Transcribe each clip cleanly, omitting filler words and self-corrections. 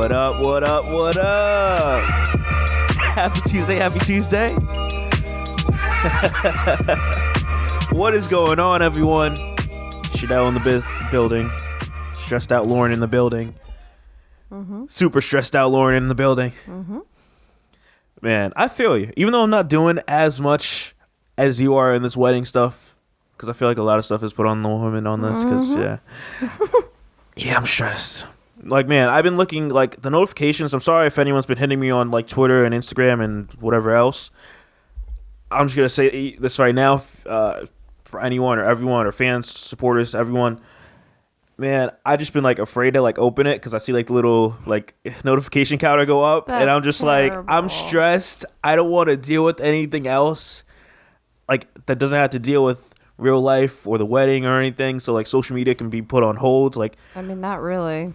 What up, what up, what up? Happy Tuesday. What is going on, everyone? Shadell in the building. Stressed out Lauren in the building. Mm-hmm. Super stressed out Lauren in the building. Mm-hmm. Man, I feel you. Even though I'm not doing as much as you are in this wedding stuff, because I feel like a lot of stuff is put on the women on this, because, yeah, I'm stressed. Like, man, I've been looking, like, the notifications. I'm sorry if anyone's been hitting me on, like, Twitter and Instagram and whatever else. I'm just going to say this right now for anyone or everyone or fans, supporters, everyone. Man, I just been, like, afraid to, like, open it because I see, like, the little, like, notification counter go up. That's and I'm just terrible. like, I'm stressed. I don't want to deal with anything else, like, that doesn't have to deal with real life or the wedding or anything. So, like, social media can be put on hold. Like, I mean, not really.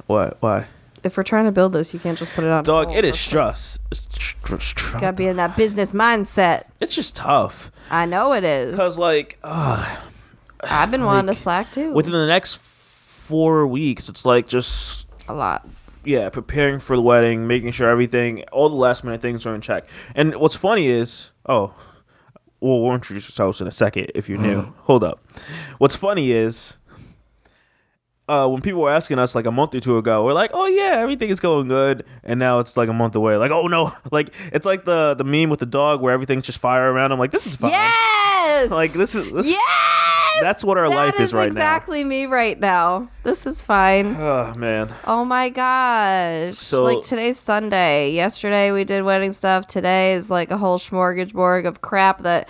What? Why? If we're trying to build this, you can't just put it on Dog, hold. it is stress. It's stress. Gotta be in that business mindset. It's just tough. I know it is. Because, like, I've been wanting to slack, too. Within the next 4 weeks, it's, like, just a lot. Yeah, preparing for the wedding, making sure everything, all the last minute things are in check. And what's funny is, we'll introduce ourselves in a second if you're new. Hold up. What's funny is, when people were asking us like a month or two ago, we're like, oh yeah, everything is going good. And now it's like a month away. Like, oh no. Like, it's like the meme with the dog where everything's just fire around. I'm like, this is fine. Yes! Like, this yes! That's what our life is right now. That is exactly me right now. This is fine. Oh, man. Oh my gosh. So, like, today's Sunday. Yesterday we did wedding stuff. Today is like a whole smorgasbord of crap that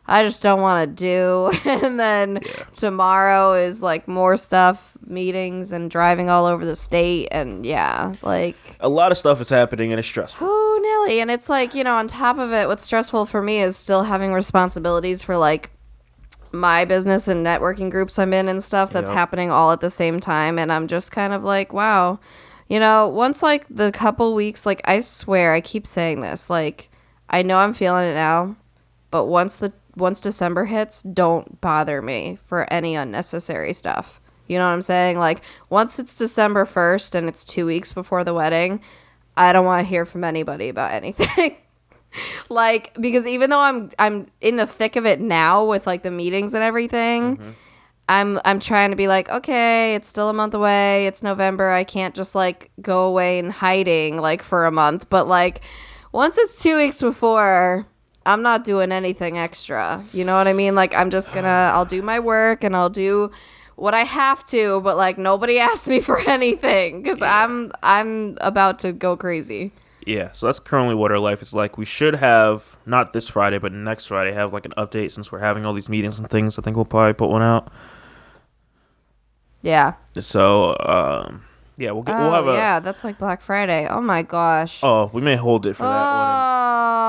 I just don't want to do. And then tomorrow is like more stuff, meetings and driving all over the state. And yeah, like a lot of stuff is happening and it's stressful. Oh, Nelly. And it's like, you know, on top of it, what's stressful for me is still having responsibilities for like my business and networking groups I'm in and stuff that's happening all at the same time. And I'm just kind of like, wow, you know, once like the couple weeks, like I swear I keep saying this, like I know I'm feeling it now, but once December hits, don't bother me for any unnecessary stuff. You know what I'm saying? Like once it's December 1st and it's 2 weeks before the wedding, I don't want to hear from anybody about anything. Like, because even though I'm in the thick of it now with like the meetings and everything, I'm trying to be like, okay, it's still a month away. It's November. I can't just like go away in hiding like for a month. But like once it's 2 weeks before, I'm not doing anything extra. You know what I mean? Like I'm just I'll do my work and I'll do what I have to, but like nobody asked me for anything because I'm about to go crazy. Yeah, so that's currently what our life is like. We should have, not this Friday, but next Friday, have like an update since we're having all these meetings and things. I think we'll probably put one out. Yeah. So, we'll have a... yeah, that's like Black Friday. Oh my gosh. Oh, we may hold it for that one.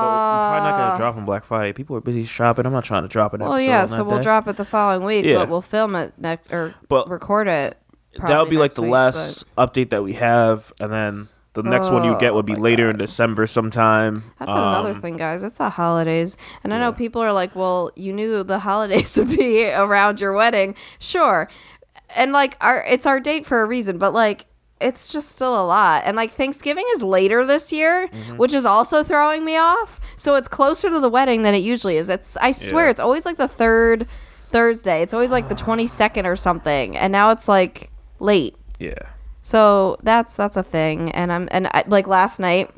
But we're probably not going to drop on Black Friday. People are busy shopping. I'm not trying to drop an episode. Well, yeah, so we'll drop it the following week, but we'll film it record it. That would be like the last update that we have, and then the next one you get would be later in December sometime. That's another thing, guys. It's the holidays. And I know people are like, well, you knew the holidays would be around your wedding. Sure. And like it's our date for a reason, but like it's just still a lot. And like Thanksgiving is later this year, which is also throwing me off. So it's closer to the wedding than it usually is. I swear it's always like the third Thursday. It's always like the 22nd or something. And now it's like late. Yeah. So that's a thing, and I, like last night,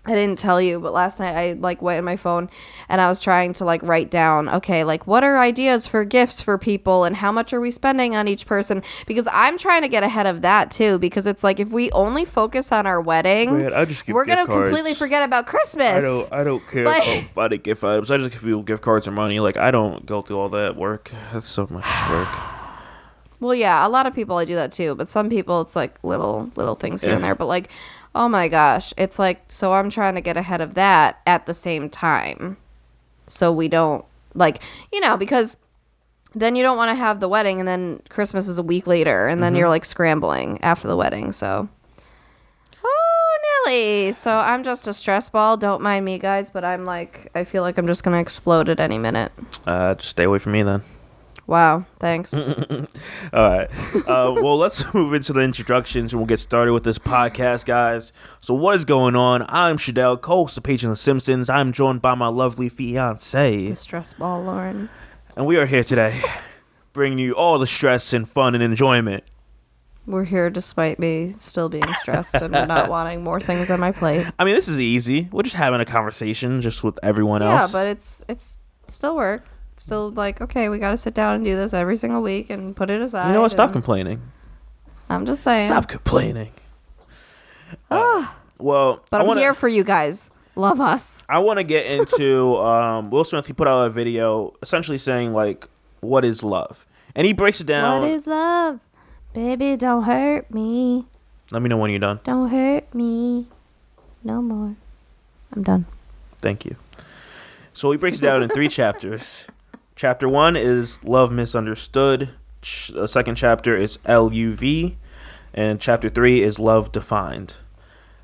I didn't tell you, but last night I like went in my phone and I was trying to like write down, okay, like what are ideas for gifts for people and how much are we spending on each person? Because I'm trying to get ahead of that too, because it's like if we only focus on our wedding, we're gonna completely forget about Christmas. I don't care about finding gift items. I just give people gift cards or money. Like I don't go through all that work. That's so much work. Well, yeah, a lot of people I do that too, but some people it's like little things here and there. But like, oh my gosh, it's like, so I'm trying to get ahead of that at the same time, so we don't like, you know, because then you don't want to have the wedding and then Christmas is a week later and then you're like scrambling after the wedding. So, oh Nelly, so I'm just a stress ball. Don't mind me, guys, but I'm like, I feel like I'm just gonna explode at any minute. Just stay away from me then. Wow, thanks. All right. Well, let's move into the introductions and we'll get started with this podcast, guys. So what is going on? I'm Shadell, co-host of Paging the Simpsons. I'm joined by my lovely fiance, The stress ball, Lauren. and we are here today bringing you all the stress and fun and enjoyment. We're here despite me still being stressed and not wanting more things on my plate. I mean, this is easy. We're just having a conversation just with everyone else. Yeah, but it's still work. Still like, okay, we got to sit down and do this every single week and put it aside. You know what? Stop complaining. I'm just saying. Stop complaining. Well, but I'm here for you guys. Love us. I want to get into Will Smith. He put out a video essentially saying, like, what is love? And he breaks it down. What is love? Baby, don't hurt me. Let me know when you're done. Don't hurt me. No more. I'm done. Thank you. So he breaks it down in 3 chapters. Chapter 1 is Love Misunderstood. The second chapter is LUV. And chapter 3 is Love Defined.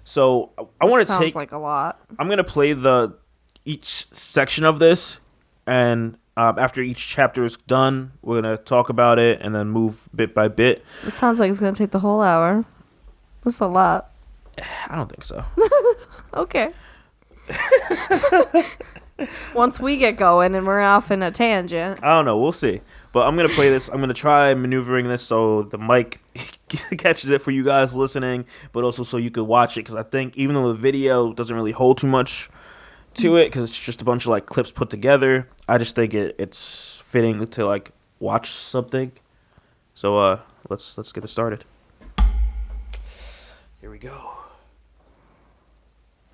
So I want to take... Sounds like a lot. I'm going to play each section of this. And after each chapter is done, we're going to talk about it and then move bit by bit. It sounds like it's going to take the whole hour. That's a lot. I don't think so. Okay. Once we get going and we're off in a tangent. I don't know. We'll see. But I'm going to play this. I'm going to try maneuvering this so the mic catches it for you guys listening, but also so you could watch it. Because I think even though the video doesn't really hold too much to it, because it's just a bunch of like clips put together, I just think it's fitting to like watch something. So let's get it started. Here we go.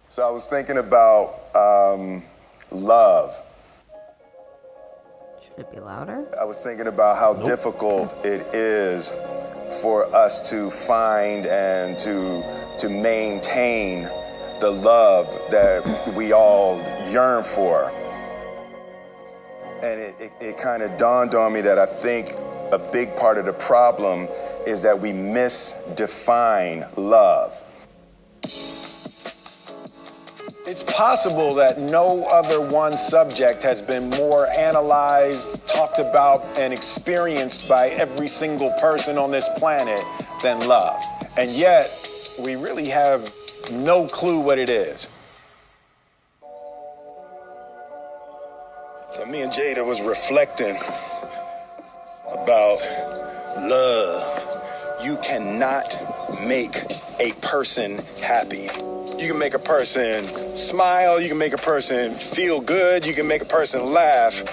So I was thinking about love. Should it be louder? I was thinking about how difficult it is for us to find and to maintain the love that we all yearn for. And it kind of dawned on me that I think a big part of the problem is that we misdefine love. It's possible that no other one subject has been more analyzed, talked about, and experienced by every single person on this planet than love. And yet, we really have no clue what it is. So me and Jada was reflecting about love. You cannot make a person happy. You can make a person smile, you can make a person feel good, you can make a person laugh,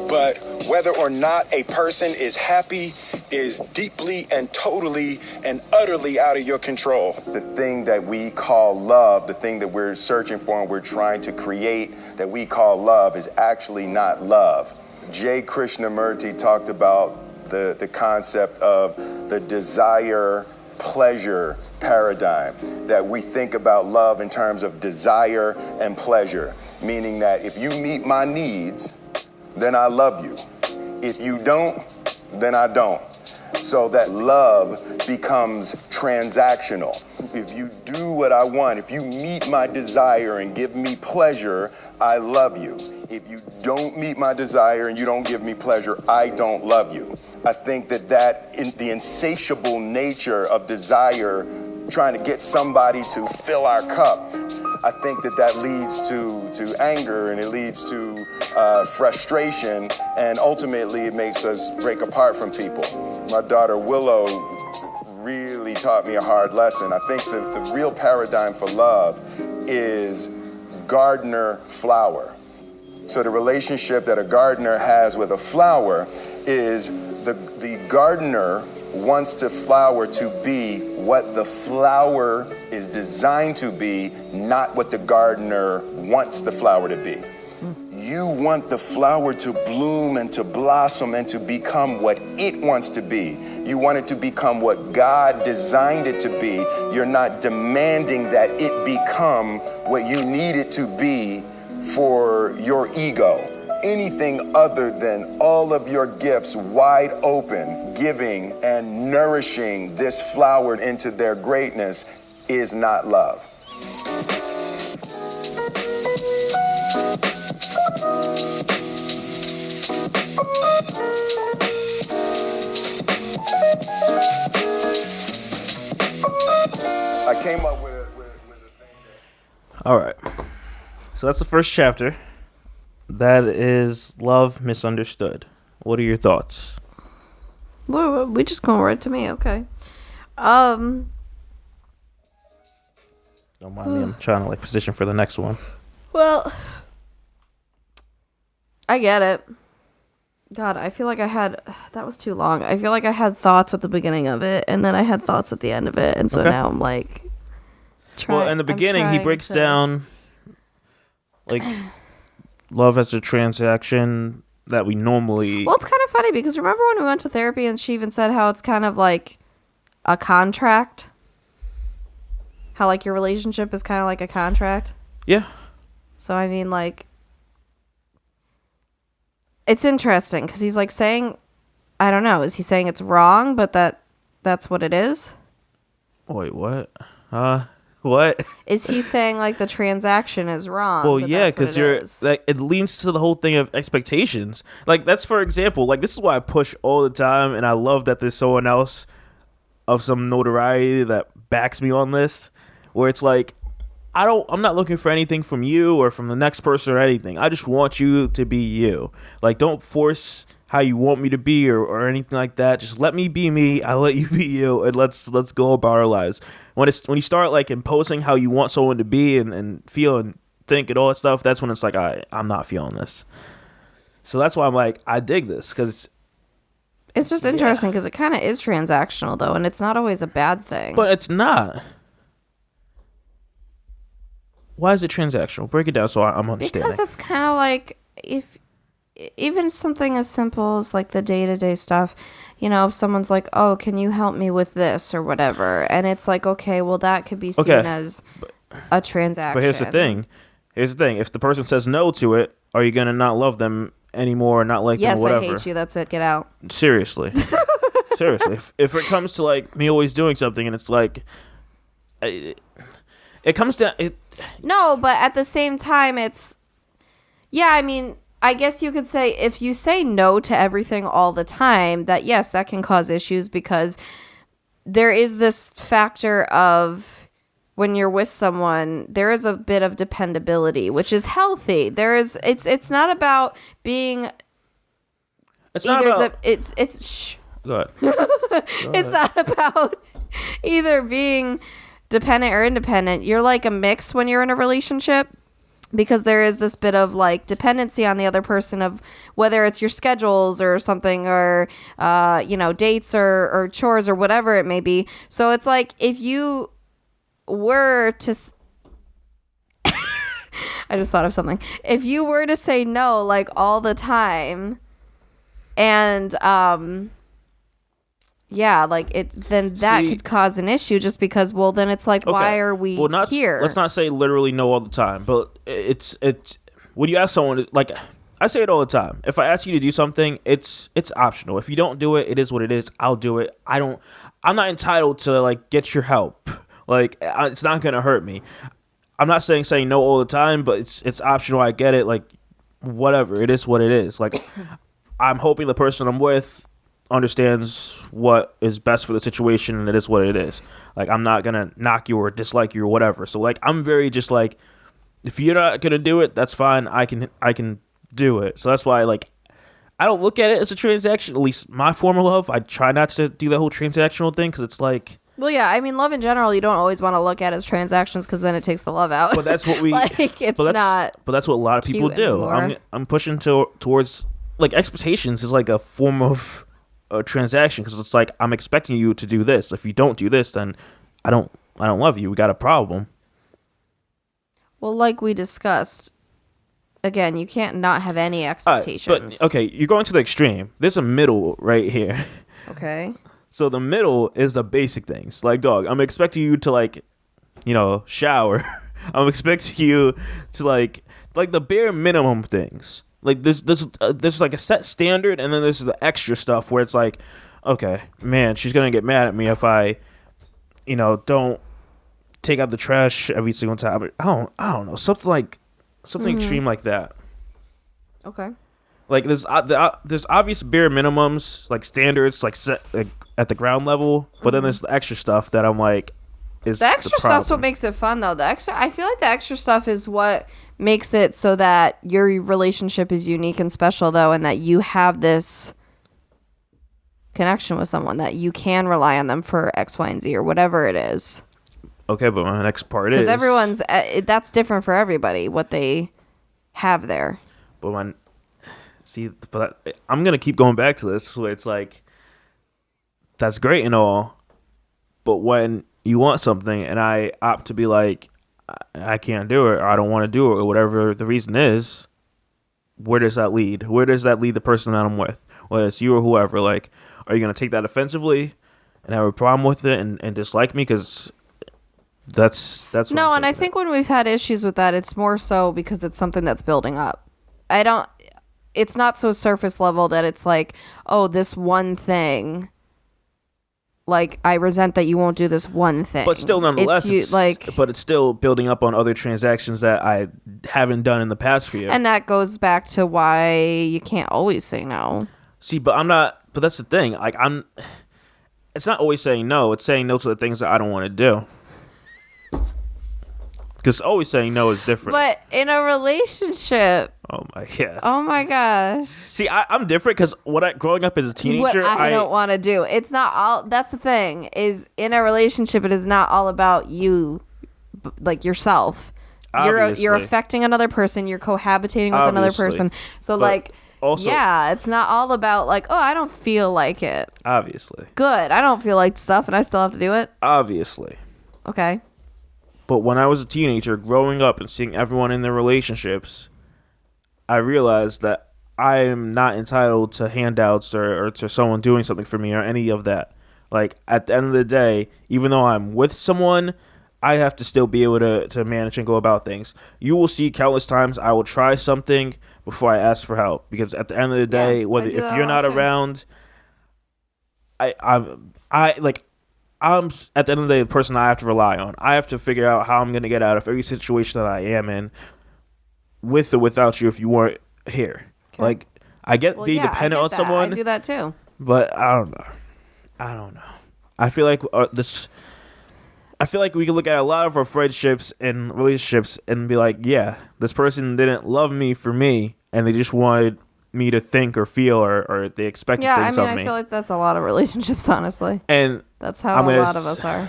but whether or not a person is happy is deeply and totally and utterly out of your control. The thing that we call love, the thing that we're searching for and we're trying to create that we call love is actually not love. J. Krishnamurti talked about the concept of the desire pleasure paradigm, that we think about love in terms of desire and pleasure, meaning that if you meet my needs, then I love you. If you don't, then I don't. So that love becomes transactional. If you do what I want, if you meet my desire and give me pleasure, I love you. If you don't meet my desire and you don't give me pleasure, I don't love you. I think that in the insatiable nature of desire, trying to get somebody to fill our cup, I think that leads to anger, and it leads to frustration, and ultimately it makes us break apart from people. My daughter Willow really taught me a hard lesson. I think that the real paradigm for love is gardener-flower. So the relationship that a gardener has with a flower is the gardener wants the flower to be what the flower is designed to be, not what the gardener wants the flower to be. You want the flower to bloom and to blossom and to become what it wants to be. You want it to become what God designed it to be. You're not demanding that it become what you need it to be for your ego. Anything other than all of your gifts wide open, giving and nourishing this flower into their greatness is not love. I came up with a thing that... All right. So that's the first chapter. That is Love Misunderstood. What are your thoughts? We just going right to me, okay. Don't mind me. I'm trying to position for the next one. Well, I get it. God, I feel like that was too long. I feel like I had thoughts at the beginning of it, and then I had thoughts at the end of it, and so now I'm well, in the beginning, he breaks down love as a transaction that we normally... Well, it's kind of funny because remember when we went to therapy and she even said how it's kind of like a contract? How your relationship is kind of like a contract? Yeah. So, I mean, it's interesting because he's saying, I don't know, is he saying it's wrong, but that's what it is? Wait, what? What? Is he saying the transaction is wrong? Well, yeah, because it leans to the whole thing of expectations. That's for example, this is why I push all the time, and I love that there's someone else of some notoriety that backs me on this, where it's I'm not looking for anything from you or from the next person or anything. I just want you to be you. Don't force how you want me to be or anything like that. Just let me be me. I let you be you, and let's go about our lives. When you start imposing how you want someone to be and feel and think and all that stuff, that's when it's I'm not feeling this. So that's why I'm I dig this, because it's just interesting because it kind of is transactional though, and it's not always a bad thing. But it's not. Why is it transactional? Break it down so I'm understanding. Because it's kind of if even something as simple as the day-to-day stuff, if someone's oh, can you help me with this or whatever, and it's okay, well, that could be seen as a transaction. But here's the thing. If the person says no to it, are you gonna not love them anymore or not like them or whatever? Yes, I hate you, that's it, get out. Seriously. Seriously. If it comes to me always doing something and it's it comes down... No, but at the same time, it's... Yeah, I mean... I guess you could say if you say no to everything all the time, that yes, that can cause issues because there is this factor of when you're with someone, there is a bit of dependability, which is healthy. It's not about being it's not about Go ahead. It's not about either being dependent or independent. You're a mix when you're in a relationship. Because there is this bit of dependency on the other person of whether it's your schedules or something or, dates or chores or whatever it may be. So it's if you were to, I just thought of something. If you were to say no all the time and, then that could cause an issue just because, well, then it's why are we here? Let's not say literally no all the time, but it's when you ask someone, I say it all the time. If I ask you to do something, it's optional. If you don't do it, it is what it is. I'll do it. I'm not entitled to get your help. It's not going to hurt me. I'm not saying no all the time, but it's optional. I get it. Whatever. It is what it is. I'm hoping the person I'm with understands what is best for the situation, and it is what it is. I'm not gonna knock you or dislike you or whatever. So I'm very just if you're not gonna do it, that's fine. I can do it. So that's why I don't look at it as a transaction. At least my form of love, I try not to do that whole transactional thing because it's well, yeah, I mean, love in general, you don't always want to look at as transactions because then it takes the love out. But that's what we But that's what a lot of people do. I'm pushing towards expectations is a form of a transaction because it's I'm expecting you to do this. If you don't do this, then I don't love you. We got a problem. Well, like we discussed, again, you can't not have any expectations. But okay, you're going to the extreme. There's a middle right here. Okay. So the middle is the basic things. Dog, I'm expecting you to shower. I'm expecting you to the bare minimum things. There's a set standard, and then there's the extra stuff where it's okay, man, she's gonna get mad at me if I, don't take out the trash every single time. I don't know, something extreme like that. Okay. There's obvious bare minimums, standards, set at the ground level, but then there's the extra stuff that I'm is the extra the problem. stuff's what makes it fun, though. I feel like the extra stuff is what makes it so that your relationship is unique and special, though, and that you have this connection with someone, that you can rely on them for X, Y, and Z, or whatever it is. Okay, but my next part is... Because everyone's... that's different for everybody, what they have there. But I'm going to keep going back to this, where it's like, that's great and all, but when you want something and I opt to be like, I can't do it, or I don't want to do it, or whatever the reason is, where does that lead? Where does that lead the person that I'm with? Whether it's you or whoever, like, are you going to take that offensively and have a problem with it and dislike me? Because that's what no, I'm and I taking think when we've had issues with that, it's more so because it's something that's building up. It's not so surface level that it's like, oh, this one thing, like, I resent that you won't do this one thing. But still, nonetheless, but it's still building up on other transactions that I haven't done in the past for you. And that goes back to why you can't always say no. See, but that's the thing. Like, it's not always saying no. It's saying no to the things that I don't want to do. Because always saying no is different. But in a relationship... Oh my gosh. See, I'm different because growing up as a teenager... What I don't want to do. It's not all... That's the thing, is in a relationship, it is not all about you, like yourself. You're affecting another person. You're cohabitating with another person. So, but also, yeah, it's not all about like, oh, I don't feel like it. Obviously. Good. I don't feel like stuff and I still have to do it. Obviously. Okay. But when I was a teenager, growing up and seeing everyone in their relationships, I realized that I am not entitled to handouts or to someone doing something for me or any of that. Like, at the end of the day, even though I'm with someone, I have to still be able to manage and go about things. You will see countless times I will try something before I ask for help. Because at the end of the day, if you're not around, I'm at the end of the day the person I have to rely on. I have to figure out how I'm going to get out of every situation that I am in, with or without you, if you weren't here. Okay. Like, I get being dependent on someone. I do that too. But I don't know. I feel like we can look at a lot of our friendships and relationships and be like, yeah, this person didn't love me for me, and they just wanted me to think or feel or they expected things of me. I feel like that's a lot of relationships, honestly. And that's how a lot of us are.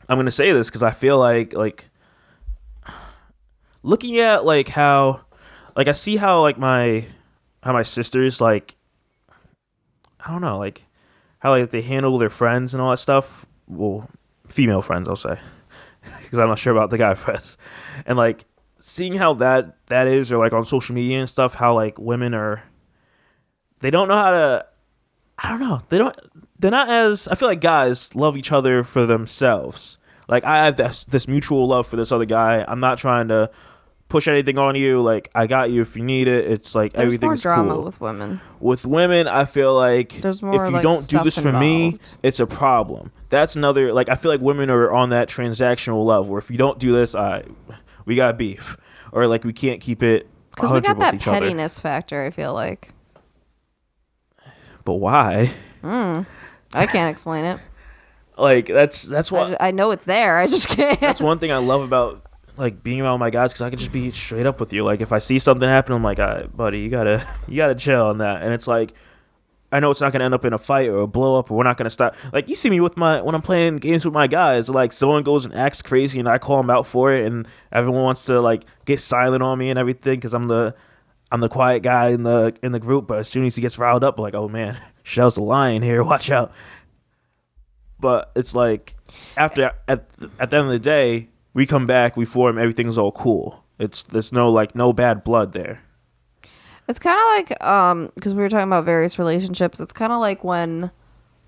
I'm gonna say this because I feel like looking at like how, like, I see how like my sisters, like, I don't know, like how like they handle their friends and all that stuff. Well, female friends, I'll say, because I'm not sure about the guy friends, and like seeing how that is, or like on social media and stuff, how like women they don't know how to, I don't know, they're not as, I feel like guys love each other for themselves. Like, I have this mutual love for this other guy. I'm not trying to push anything on you. Like, I got you if you need it. It's like everything's cool. There's more drama with women. With women, I feel like there's more, if you don't do this for me, it's a problem. That's another, like, I feel like women are on that transactional love where if you don't do this, we got beef, or like we can't keep it 100 because we got that pettiness factor, I feel like. But why? I can't explain it. Like, that's what I know it's there. I just can't. That's one thing I love about like being around my guys, because I can just be straight up with you. Like, if I see something happen, I'm like, all right, buddy, you gotta chill on that. And it's like, I know it's not gonna end up in a fight or a blow up, or we're not gonna stop. Like, you see me when I'm playing games with my guys, like someone goes and acts crazy and I call them out for it, and everyone wants to like get silent on me and everything because I'm the quiet guy in the group. But as soon as he gets riled up, like, oh man, Shadell's a lion here, watch out. But it's like, at the end of the day, we come back, we form, everything's all cool. There's no bad blood there. It's kind of like, because we were talking about various relationships, it's kind of like when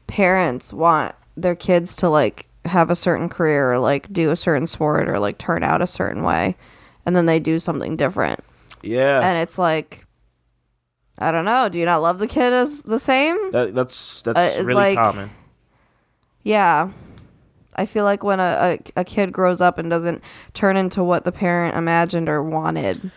parents want their kids to like have a certain career, or like do a certain sport, or like turn out a certain way, and then they do something different. Yeah. And it's like, I don't know, do you not love the kid as the same? That's really common. Yeah. I feel like when a kid grows up and doesn't turn into what the parent imagined or wanted,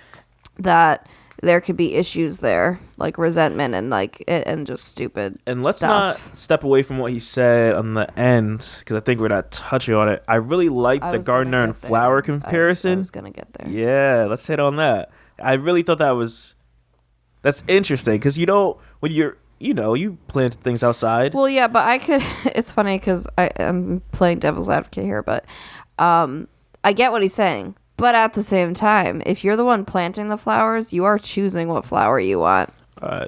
that there could be issues there, like resentment and like and just stupid. And let's stuff. not step away from what he said on the end, because I think we're not touching on it. I really like the gardener and flower comparison. I was gonna get there. Yeah, let's hit on that. I really thought that's interesting, because when you plant things outside. Well, yeah, but I could. It's funny because I'm playing devil's advocate here, but I get what he's saying. But at the same time, if you're the one planting the flowers, you are choosing what flower you want.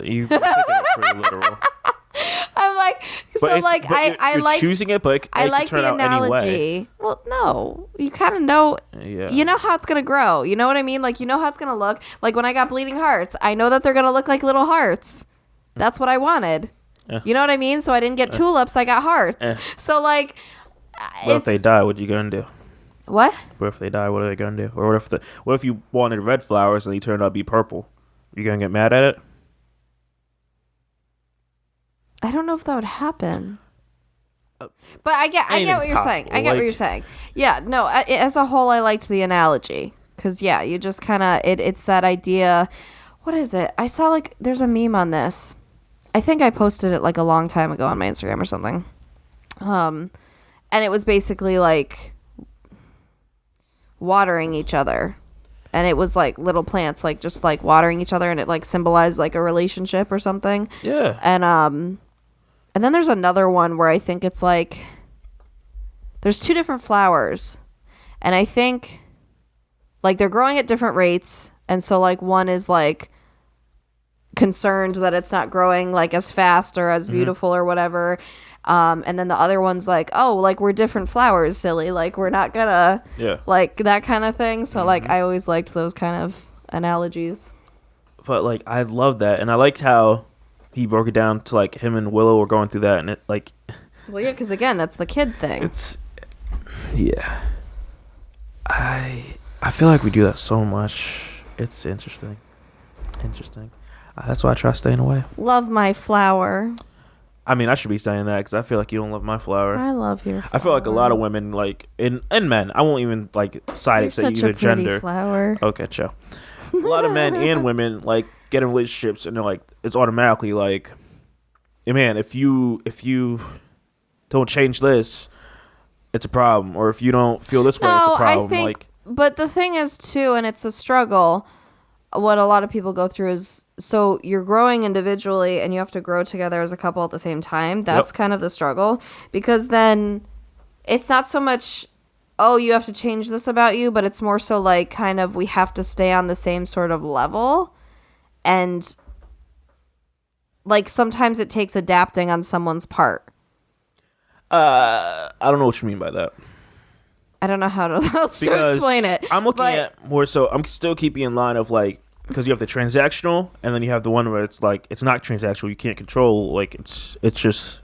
You're taking it pretty literal. I'm like, I like choosing it, but I like turn the out analogy. anyway. Well, no, you kind of know. Yeah. You know how it's gonna grow. You know what I mean? Like, you know how it's gonna look. Like when I got bleeding hearts, I know that they're gonna look like little hearts. That's what I wanted. You know what I mean? So I didn't get tulips. I got hearts. So like, what if they die? What are you gonna do? What? What if they die? What are they gonna do? Or what if you wanted red flowers and they turned out to be purple? You gonna get mad at it? I don't know if that would happen. But I get what you're saying. I get what you're saying. Yeah, no, as a whole, I liked the analogy. Because, yeah, you just kind of, it's that idea. What is it? I saw, like, there's a meme on this. I think I posted it, like, a long time ago on my Instagram or something. And it was basically, like, watering each other. And it was, like, little plants, like, just, like, watering each other. And it, like, symbolized, like, a relationship or something. Yeah. And then there's another one where I think it's like there's two different flowers, and I think like they're growing at different rates, and so like one is like concerned that it's not growing like as fast or as beautiful or whatever, and then the other one's like, oh, like we're different flowers, silly, like we're not gonna like that kind of thing. So like I always liked those kind of analogies. But like I love that, and I liked how he broke it down to like him and Willow were going through that, and it like. Well, yeah, because again, that's the kid thing. Yeah. I feel like we do that so much. It's interesting. That's why I try staying away. Love my flower. I mean, I should be saying that because I feel like you don't love my flower. I love your flower. I feel like a lot of women, like and men. I won't even like side You're except such either a pretty gender. Flower. Okay, chill. A lot of men and women like get in relationships and they're like it's automatically like, hey, man, if you don't change this, it's a problem, or if you don't feel this way, it's a problem. I think, but the thing is too, and it's a struggle. What a lot of people go through is so you're growing individually and you have to grow together as a couple at the same time. That's kind of the struggle, because then it's not so much, oh, you have to change this about you, but it's more so like kind of we have to stay on the same sort of level. And like sometimes it takes adapting on someone's part. I don't know what you mean by that. I don't know how to explain it. I'm looking at more so I'm still keeping in line of like, because you have the transactional and then you have the one where it's like it's not transactional, you can't control, like it's just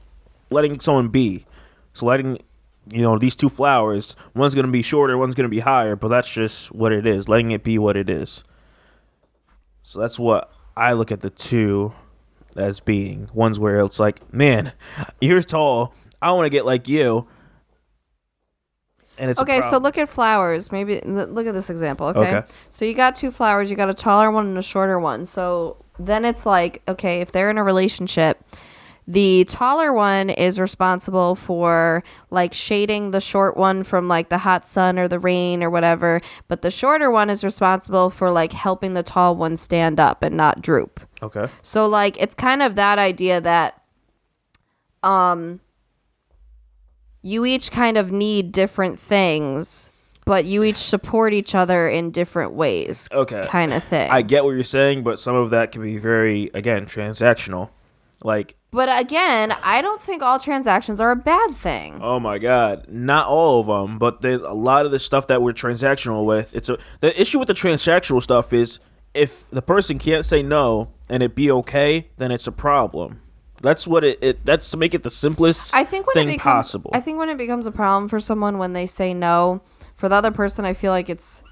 letting someone be. So letting these two flowers, one's gonna be shorter, one's gonna be higher, but that's just what it is, letting it be what it is. So that's what I look at the two as being. One's where it's like, man, you're tall, I want to get like you. And it's okay, so look at flowers. Maybe look at this example, okay? So you got two flowers. You got a taller one and a shorter one. So then it's like, okay, if they're in a relationship, the taller one is responsible for like shading the short one from like the hot sun or the rain or whatever. But the shorter one is responsible for like helping the tall one stand up and not droop. Okay. So like it's kind of that idea that you each kind of need different things, but you each support each other in different ways. Okay. Kind of thing. I get what you're saying, but some of that can be very, again, transactional. Like. But again, I don't think all transactions are a bad thing. Oh my God. Not all of them, but there's a lot of the stuff that we're transactional with. The issue with the transactional stuff is if the person can't say no and it be okay, then it's a problem. That's what that's to make it the simplest thing possible. I think when it becomes a problem for someone when they say no, for the other person, I feel like it's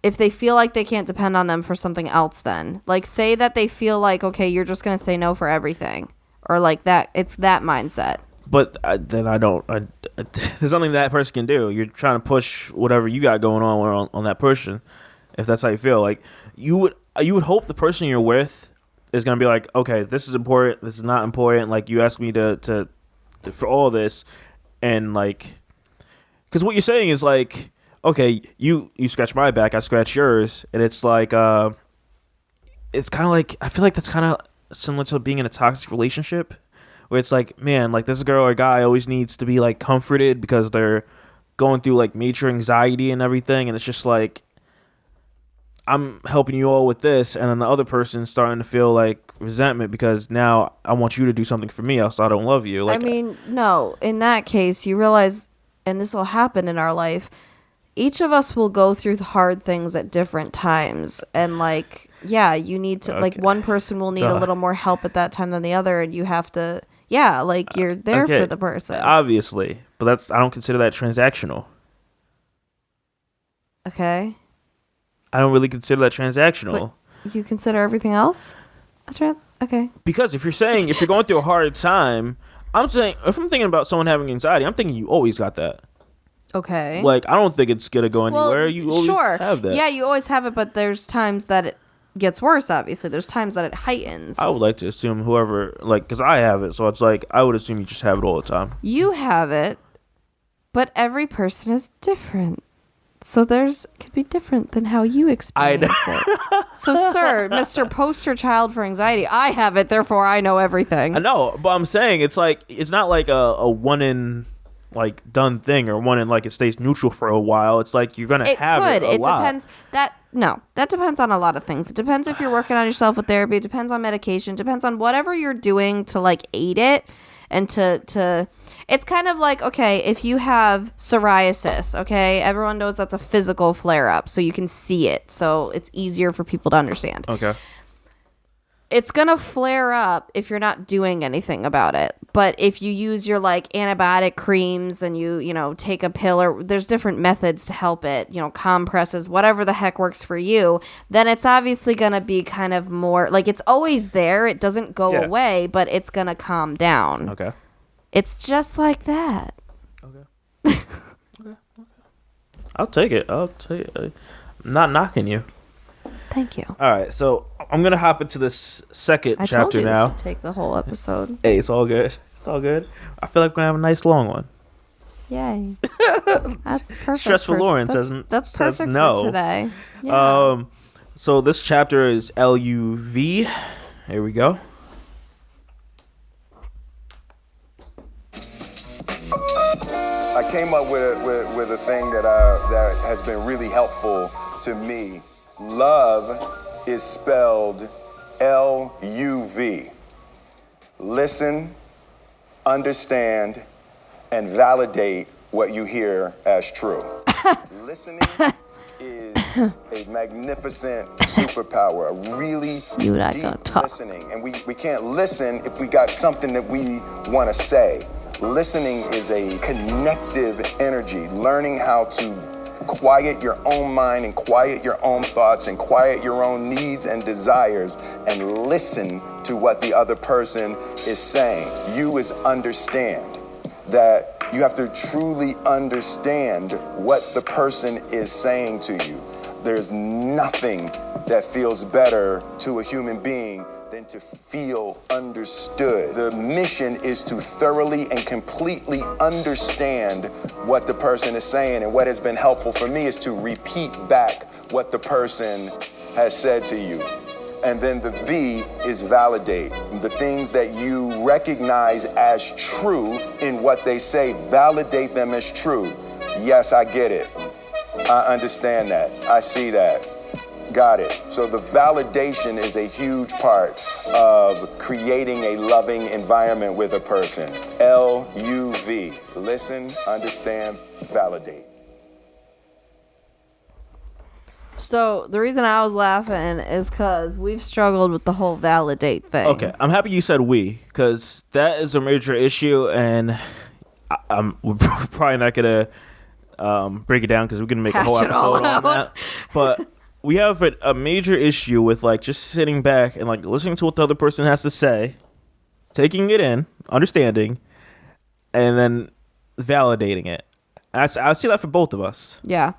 if they feel like they can't depend on them for something else, then like say that they feel like, okay, you're just going to say no for everything, or like that. It's that mindset. But then there's nothing that person can do. You're trying to push whatever you got going on that person. If that's how you feel, like you would hope the person you're with is gonna be like, okay, this is important, this is not important. Like, you asked me to for all this, and like, because what you're saying is like, okay, you scratch my back, I scratch yours, and it's like, it's kind of like, I feel like that's kind of similar to being in a toxic relationship, where it's like, man, like this girl or guy always needs to be like comforted because they're going through like major anxiety and everything, and it's just like, I'm helping you all with this, and then the other person's starting to feel like resentment because now I want you to do something for me, else I don't love you. Like, I mean, no, in that case, you realize, and this will happen in our life, each of us will go through the hard things at different times, and like, yeah, you need to, like, one person will need a little more help at that time than the other, and you have to, yeah, like, you're there for the person. Obviously, but I don't consider that transactional. Okay. I don't really consider that transactional. But you consider everything else? Okay. Because if you're going through a hard time, I'm saying, if I'm thinking about someone having anxiety, I'm thinking you always got that. Okay. Like, I don't think it's going to go anywhere. Well, you always have that. Yeah, you always have it, but there's times that it gets worse, obviously. There's times that it heightens. I would like to assume whoever, like, because I have it, so it's like, I would assume you just have it all the time. You have it, but every person is different. So could be different than how you experience it. So, sir, Mr. Poster Child for Anxiety, I have it, therefore I know everything. I know, but I'm saying it's like, it's not like a one in like done thing, or one in like it stays neutral for a while. It's like you're gonna have it a lot. Depends. That depends on a lot of things. It depends if you're working on yourself with therapy. It depends on medication. It depends on whatever you're doing to like aid it, and to it's kind of like, okay, if you have psoriasis, okay, everyone knows that's a physical flare up, so you can see it, so it's easier for people to understand. Okay. It's gonna flare up if you're not doing anything about it. But if you use your like antibiotic creams and you know, take a pill, or there's different methods to help it, you know, compresses, whatever the heck works for you, then it's obviously gonna be kind of more like, it's always there. It doesn't go away, but it's gonna calm down. Okay. It's just like that. Okay. I'll take it. I'm not knocking you. Thank you. All right, so I'm gonna hop into this second chapter told you now. This would take the whole episode. Hey, it's all good. It's all good. I feel like we're gonna have a nice long one. Yay. That's perfect. Stressful Lauren that's perfect no. for today. Yeah. So this chapter is LUV. Here we go. I came up with a thing that has been really helpful to me. Love is spelled L-U-V. Listen, understand, and validate what you hear as true. Listening is a magnificent superpower, a really deep listening. And we can't listen if we got something that we want to say. Listening is a connective energy, learning how to quiet your own mind and quiet your own thoughts and quiet your own needs and desires and listen to what the other person is saying. You is understand that you have to truly understand what the person is saying to you. There's nothing that feels better to a human being than to feel understood. The mission is to thoroughly and completely understand what the person is saying, and what has been helpful for me is to repeat back what the person has said to you. And then the V is validate. The things that you recognize as true in what they say, validate them as true. Yes, I get it. I understand that. I see that. Got it. So the validation is a huge part of creating a loving environment with a person. L-U-V. Listen, understand, validate. So the reason I was laughing is because we've struggled with the whole validate thing. Okay, I'm happy you said we, because that is a major issue, and we're probably not going to break it down because we're going to make a whole episode on that. But we have a major issue with like just sitting back and like listening to what the other person has to say, taking it in, understanding, and then validating it. I see that for both of us. Yeah.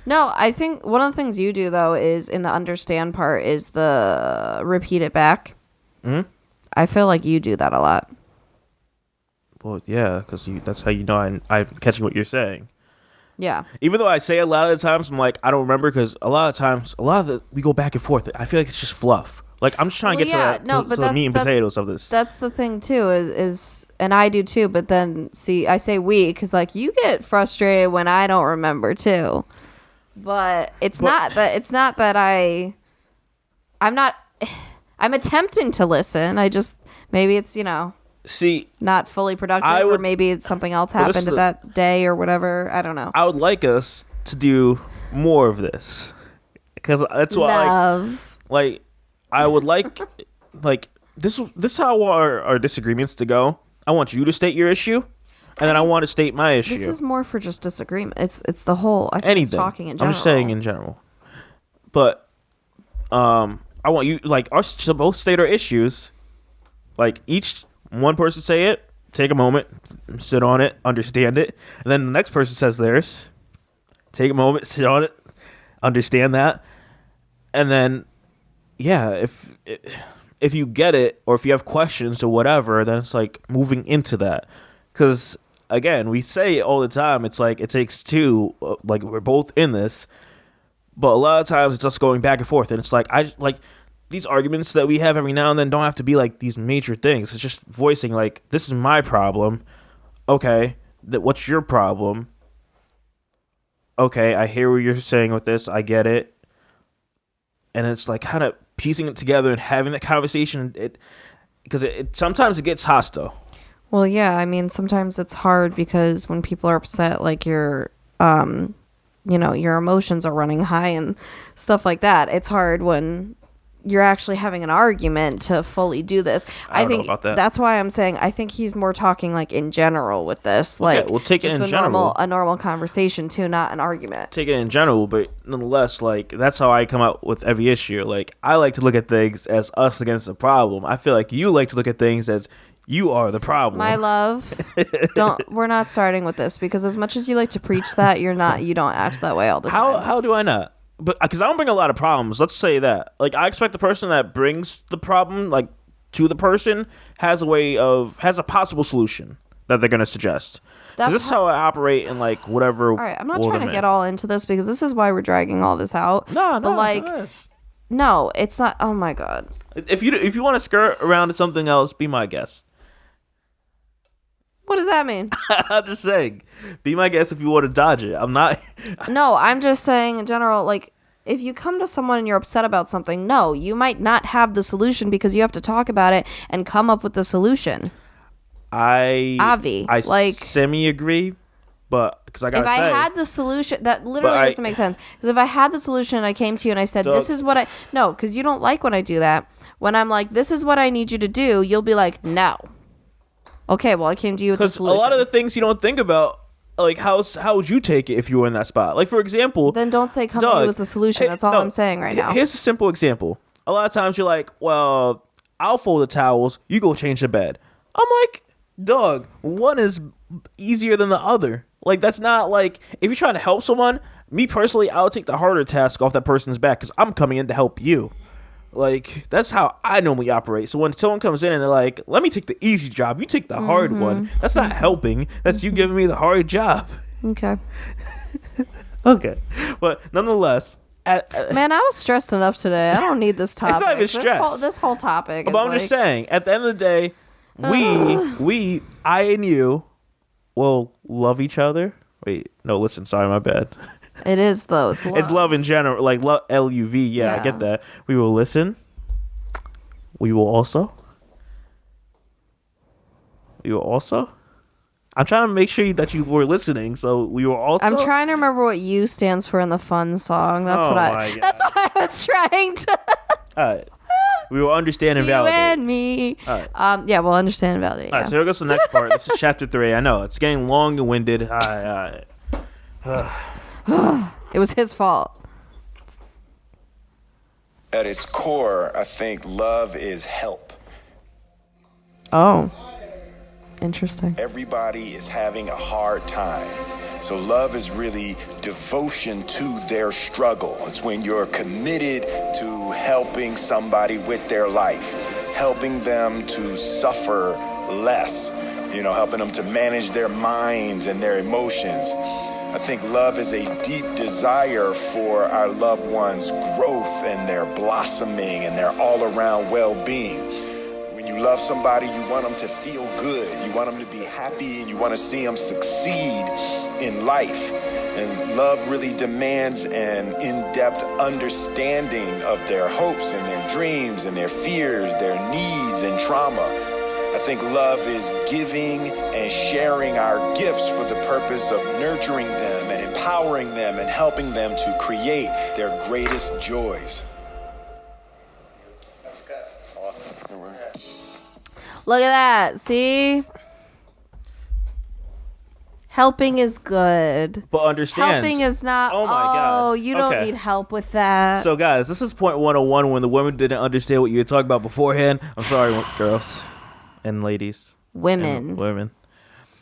No, I think one of the things you do, though, is in the understand part is the repeat it back. Mm-hmm. I feel like you do that a lot. Well, yeah, because that's how you know I'm catching what you're saying. Yeah. Even though I say a lot of the times, I'm like, I don't remember, because a lot of times, we go back and forth. I feel like it's just fluff. Like, I'm just trying to get to the meat and potatoes of this. That's the thing, too, is and I do, too, but then, see, I say we, because, like, you get frustrated when I don't remember, too. But it's not that I'm attempting to listen. I just, maybe it's, not fully productive, or maybe it's something else happened that day or whatever. I don't know. I would like us to do more of this, because that's what I would like this is how our disagreements to go. I want you to state your issue, and then I want to state my issue. This is more for just disagreement. It's the whole. I think anything. It's talking in general. I'm just saying in general, but I want you us to both state our issues. Like, each one person say it, take a moment, sit on it, understand it, and then the next person says theirs. Take a moment, sit on it, understand that, and then if you get it, or if you have questions or whatever, then it's like moving into that. Because again, we say it all the time, it's like it takes two, like we're both in this, but a lot of times it's just going back and forth, and it's like these arguments that we have every now and then don't have to be like these major things. It's just voicing like, this is my problem. Okay, what's your problem? Okay, I hear what you're saying with this. I get it. And it's like kind of piecing it together and having that conversation. Because sometimes it gets hostile. Well, yeah. I mean, sometimes it's hard because when people are upset, like your emotions are running high and stuff like that. It's hard when you're actually having an argument to fully do this. I think know about that. That's why I'm saying I think he's more talking like in general with this. Like, okay, we'll take it in general. A normal conversation too, not an argument. Take it in general, but nonetheless, like, that's how I come out with every issue. Like, I like to look at things as us against the problem. I feel like you like to look at things as you are the problem. My love, we're not starting with this, because as much as you like to preach that, you don't act that way all the time. How do I not? But because I don't bring a lot of problems, let's say that. Like, I expect the person that brings the problem, like, to the person has a possible solution that they're gonna suggest. This is how I operate in like whatever. All right, I'm not trying to get all into this, because this is why we're dragging all this out. No, but like, no, it's not. Oh my god. If you want to skirt around to something else, be my guest. What does that mean? I'm just saying, be my guest if you want to dodge it. I'm not. No, I'm just saying in general, like, if you come to someone and you're upset about something, no, you might not have the solution, because you have to talk about it and come up with the solution. I semi-agree, but because I gotta say, if I had the solution, that literally doesn't make sense. Because if I had the solution and I came to you and I said, this is what no, because you don't like when I do that. When I'm like, this is what I need you to do, you'll be like, no. Okay, well, I came to you with the solution. Because a lot of the things you don't think about, like, how would you take it if you were in that spot? Like, for example... Then don't say come to you with the solution. That's all I'm saying right now. Here's a simple example. A lot of times you're like, well, I'll fold the towels, you go change the bed. I'm like, dog, one is easier than the other. Like, that's not like... If you're trying to help someone, me personally, I'll take the harder task off that person's back, because I'm coming in to help you. Like, that's how I normally operate. So when someone comes in and they're like, let me take the easy job, you take the hard one, that's not helping. That's you giving me the hard job. Okay. Okay. But nonetheless... Man, I was stressed enough today. I don't need this topic. It's not even stress. This whole topic. But I'm just saying, at the end of the day, I and you will love each other. Wait, no, listen, sorry, my bad. It is, though. It's love. It's love in general, like love, L-U-V. Yeah, I get that. We will listen. We will also. I'm trying to make sure that you were listening, so we were also. I'm trying to remember what U stands for in the fun song. That's what I was trying to. All right. We will understand and validate. You and me. All right. Yeah, we'll understand and validate. All right, so here goes the next part. This is chapter 3. I know, it's getting long and winded. All right. It was his fault. At its core, I think love is help. Oh. Interesting. Everybody is having a hard time. So love is really devotion to their struggle. It's when you're committed to helping somebody with their life, helping them to suffer less, helping them to manage their minds and their emotions. I think love is a deep desire for our loved ones' growth and their blossoming and their all-around well-being. When you love somebody, you want them to feel good. You want them to be happy, and you want to see them succeed in life. And love really demands an in-depth understanding of their hopes and their dreams and their fears, their needs and trauma. I think love is giving and sharing our gifts for the purpose of nurturing them and empowering them and helping them to create their greatest joys. Look at that. See? Helping is good. But understand. Helping is not. Oh, my God. Oh, you don't need help with that. So, guys, this is point 101 when the women didn't understand what you were talking about beforehand. I'm sorry, girls and ladies. Women. And women.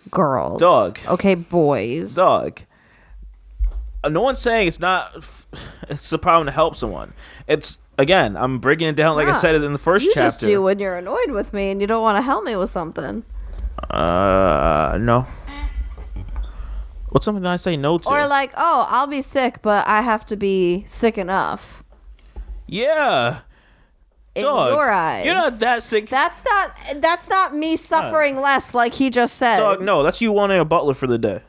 Girls. Dog. Okay, boys. Dog. No one's saying it's a problem to help someone. It's, again, I'm breaking it down like I said it in the first chapter. You just do when you're annoyed with me and you don't want to help me with something. No. What's something that I say no to? Or like, oh, I'll be sick, but I have to be sick enough. Yeah. In Dog, your eyes. you're not that sick. That's not me suffering less like he just said. Dog, no, that's you wanting a butler for the day.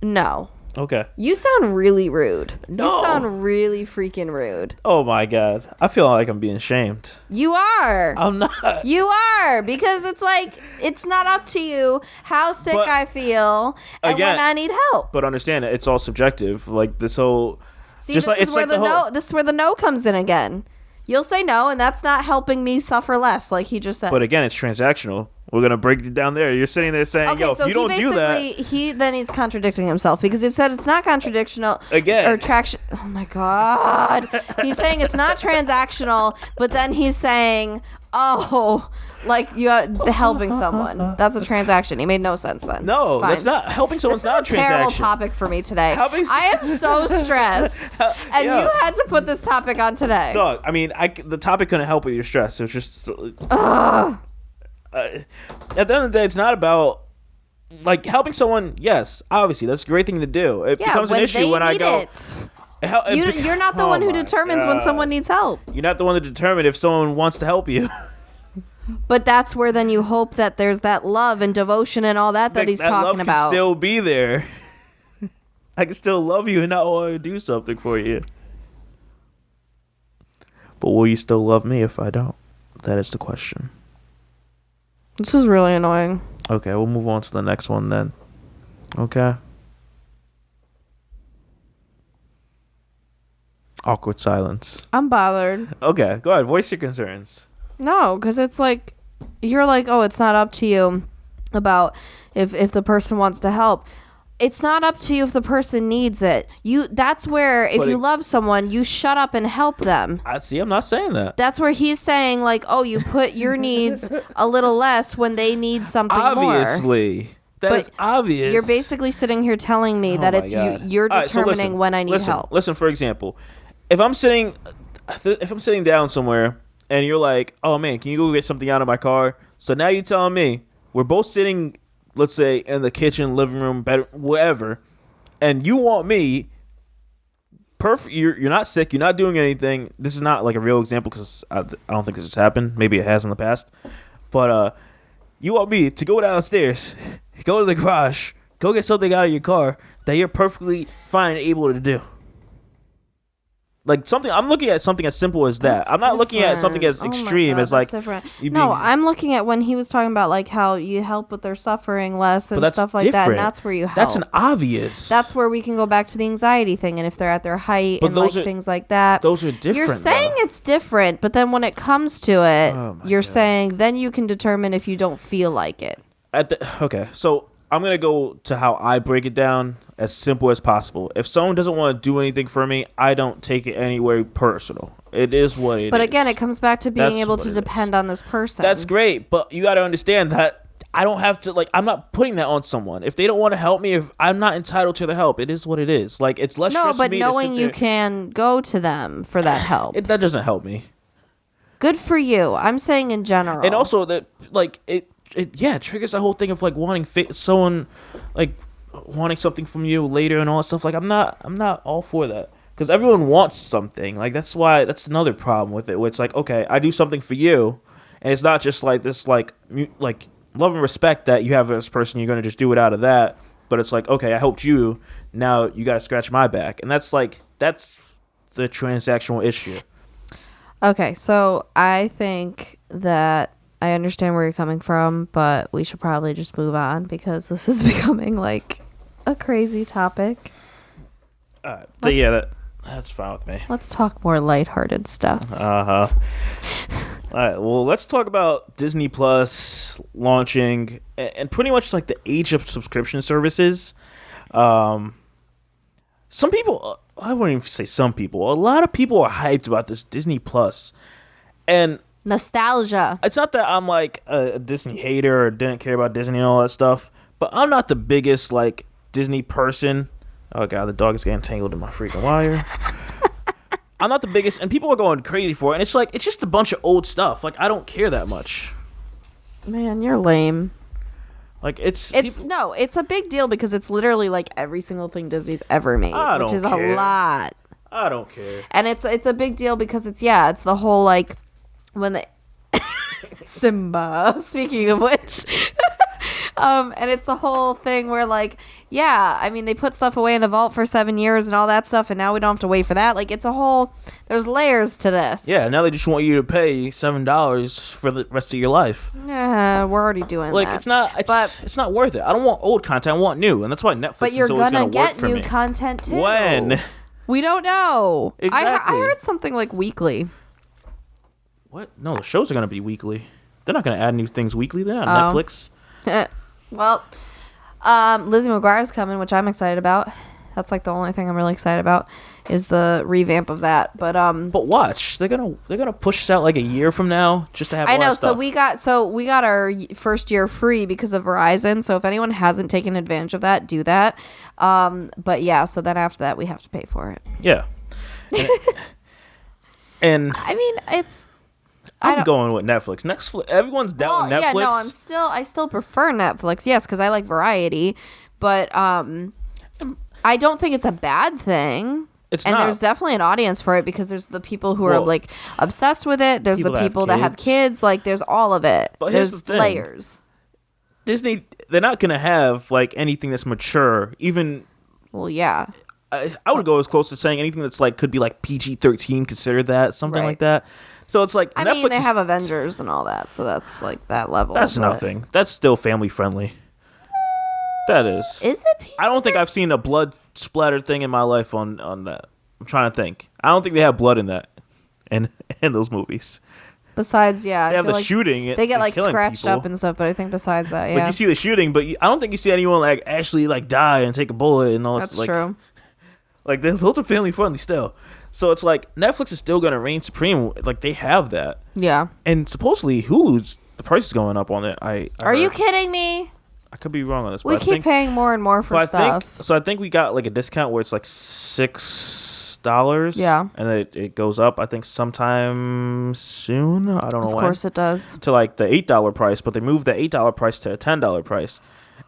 No. Okay. You sound really rude. No. You sound really freaking rude. Oh my God. I feel like I'm being shamed. You are. I'm not. You are, because it's like, it's not up to you how sick I feel and when I need help. But understand it, it's all subjective. Like this whole. See, this is where this is where the no comes in again. You'll say no, and that's not helping me suffer less, like he just said. But again, it's transactional. We're gonna break it down there. You're sitting there saying, okay, "Yo, so if you don't do that," he's contradicting himself because he said it's not contradictional again or traction. Oh my God, he's saying it's not transactional, but then he's saying, "Oh, like you are helping someone. That's a transaction." He made no sense then. No, Fine. that's not helping someone's not a transaction. This is a terrible topic for me today. I am so stressed, and you had to put this topic on today. Dog, I mean, the topic couldn't help with your stress. It was just. At the end of the day, it's not about like helping someone. Yes, obviously, that's a great thing to do. It becomes an issue when I go. You're not the one who determines when someone needs help. You're not the one to determine if someone wants to help you. But that's where then you hope that there's that love and devotion and all that he's talking love about. Can still be there. I can still love you and not want to do something for you. But will you still love me if I don't? That is the question. This is really annoying. Okay, we'll move on to the next one then. Okay. Awkward silence. I'm bothered. Okay, go ahead. Voice your concerns. No, because it's like, you're like, oh, it's not up to you about if the person wants to help. It's not up to you if the person needs it. That's where if you love someone, you shut up and help them. I see. I'm not saying that. That's where he's saying like, oh, you put your needs a little less when they need something more. Obviously. That's obvious. You're basically sitting here telling me that it's you're determining when I need help. Listen, for example, if I'm sitting down somewhere and you're like, oh man, can you go get something out of my car? So now you're telling me we're both sitting, let's say, in the kitchen, living room, bed, wherever, and you want me perfect. You're not sick. You're not doing anything. This is not like a real example because I don't think this has happened. Maybe it has in the past. But you want me to go downstairs, go to the garage, go get something out of your car that you're perfectly fine and able to do. Like something, I'm looking at something as simple as that. That's I'm not looking at something as different. extreme God, as like. different. No, I'm looking at when he was talking about like how you help with their suffering less and stuff like that, and that's where you help. That's an obvious. That's where we can go back to the anxiety thing, and if they're at their height and like things like that. Those are different. You're saying it's different, but then when it comes to it, you're saying then you can determine if you don't feel like it. Okay, so I'm going to go to how I break it down as simple as possible. If someone doesn't want to do anything for me, I don't take it anywhere personal. It is what it is. But again, it comes back to being That's able what to it depend is. on this person. That's great, but you got to understand that I don't have to, like, I'm not putting that on someone. If they don't want to help me, if I'm not entitled to the help, it is what it is. Like, it's less stress No, for but me knowing to sit you there. can go to them for that help. That doesn't help me. Good for you. I'm saying in general. And also that, like, it triggers the whole thing of, like, wanting someone, like, wanting something from you later and all that stuff. Like, I'm not all for that. Because everyone wants something. Like, that's another problem with it. Where it's like, okay, I do something for you, and it's not just, like, this, like love and respect that you have as a person, you're going to just do it out of that. But it's like, okay, I helped you, now you got to scratch my back. And that's the transactional issue. Okay, so I think that I understand where you're coming from, but we should probably just move on because this is becoming like a crazy topic. But yeah, that's fine with me. Let's talk more lighthearted stuff. All right, well, let's talk about Disney Plus launching and pretty much like the age of subscription services. Some people, I wouldn't even say some people, a lot of people are hyped about this Disney Plus. And Nostalgia. it's not that I'm like a Disney hater or didn't care about Disney and all that stuff, but I'm not the biggest like Disney person. Oh god, the dog is getting tangled in my freaking wire. I'm not the biggest, and people are going crazy for it, and it's just a bunch of old stuff. Like, I don't care that much. Man, you're lame. Like, it's a big deal because it's literally like every single thing Disney's ever made, which is care. a lot. I don't care. And it's a big deal because it's the whole like when the Simba, speaking of which. And it's the whole thing where like, yeah, I mean, they put stuff away in a vault for 7 years and all that stuff, and now we don't have to wait for that. Like, it's a whole, there's layers to this. Yeah, now they just want you to pay $7 for the rest of your life. Yeah, we're already doing Like, that. it's not worth it. I don't want old content, I want new, and that's why Netflix is always going to work for me. But you're gonna get new content too. When? We don't know. Exactly. I heard something like weekly. What? No, the shows are going to be weekly. They're not going to add new things weekly. They're not Netflix. Well, Lizzie McGuire's coming, which I'm excited about. That's like the only thing I'm really excited about is the revamp of that. But watch, they're gonna push this out like a year from now just to have. I know. Stuff. So we got our first year free because of Verizon. So if anyone hasn't taken advantage of that, do that. But yeah, so then after that, we have to pay for it. Yeah. And I mean, I'm going with Netflix. Everyone's down with Netflix. Yeah, no, I still prefer Netflix. Yes, because I like variety, but I don't think it's a bad thing. It's and not. There's definitely an audience for it because there's the people who are like obsessed with it. There's the people that have kids. Like, there's all of it. But there's here's the thing. layers. Disney, they're not gonna have like anything that's mature. Even well, yeah. I would go as close to saying anything that's like could be like PG-13, consider that something like that. So it's like I mean, they have Avengers and all that, so that's like that level. That's nothing. That's still family friendly. That is. Is it PG-13? I don't think I've seen a blood splattered thing in my life on that. I'm trying to think. I don't think they have blood in that, in those movies. Besides, yeah, they have the like shooting. They get like scratched people. up and stuff, but I think besides that, yeah. Like you see the shooting, but I don't think you see anyone like actually like die and take a bullet and all. That's like, true. Like those are family friendly still. So it's like Netflix is still gonna reign supreme. Like they have that. Yeah. And supposedly Hulu's the price is going up on it. Are you kidding me? I could be wrong on this. We keep paying more and more for stuff. I think we got like a discount where it's like $6. Yeah. And it goes up. I think sometime soon. I don't know when. Of course it does. To like the $8 price, but they moved the $8 price to a $10 price.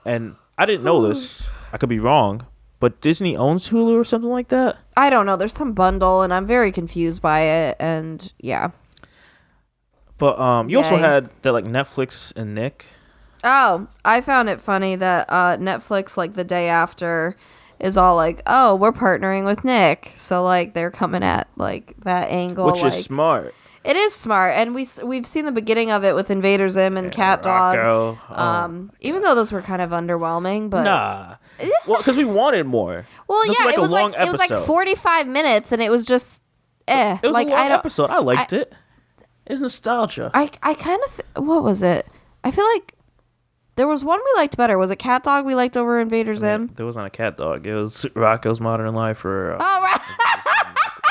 And I didn't know this. I could be wrong. But Disney owns Hulu or something like that? I don't know. There's some bundle, and I'm very confused by it, and yeah. But you also had that, like, Netflix and Nick. Oh, I found it funny that Netflix, like, the day after is all like, oh, we're partnering with Nick. So, like, they're coming at, like, that angle. Which is smart. It is smart, and we've seen the beginning of it with Invader Zim and Cat Dog. Even though those were kind of underwhelming, but nah, well, because we wanted more. Well, yeah, it was like 45 minutes, and it was just It was like a long episode. I liked it. It's nostalgia. I kind of what was it? I feel like There was one we liked better. Was it Cat Dog we liked over Invader Zim? There was not a Cat Dog. It was Rocco's Modern Life or... Oh, right.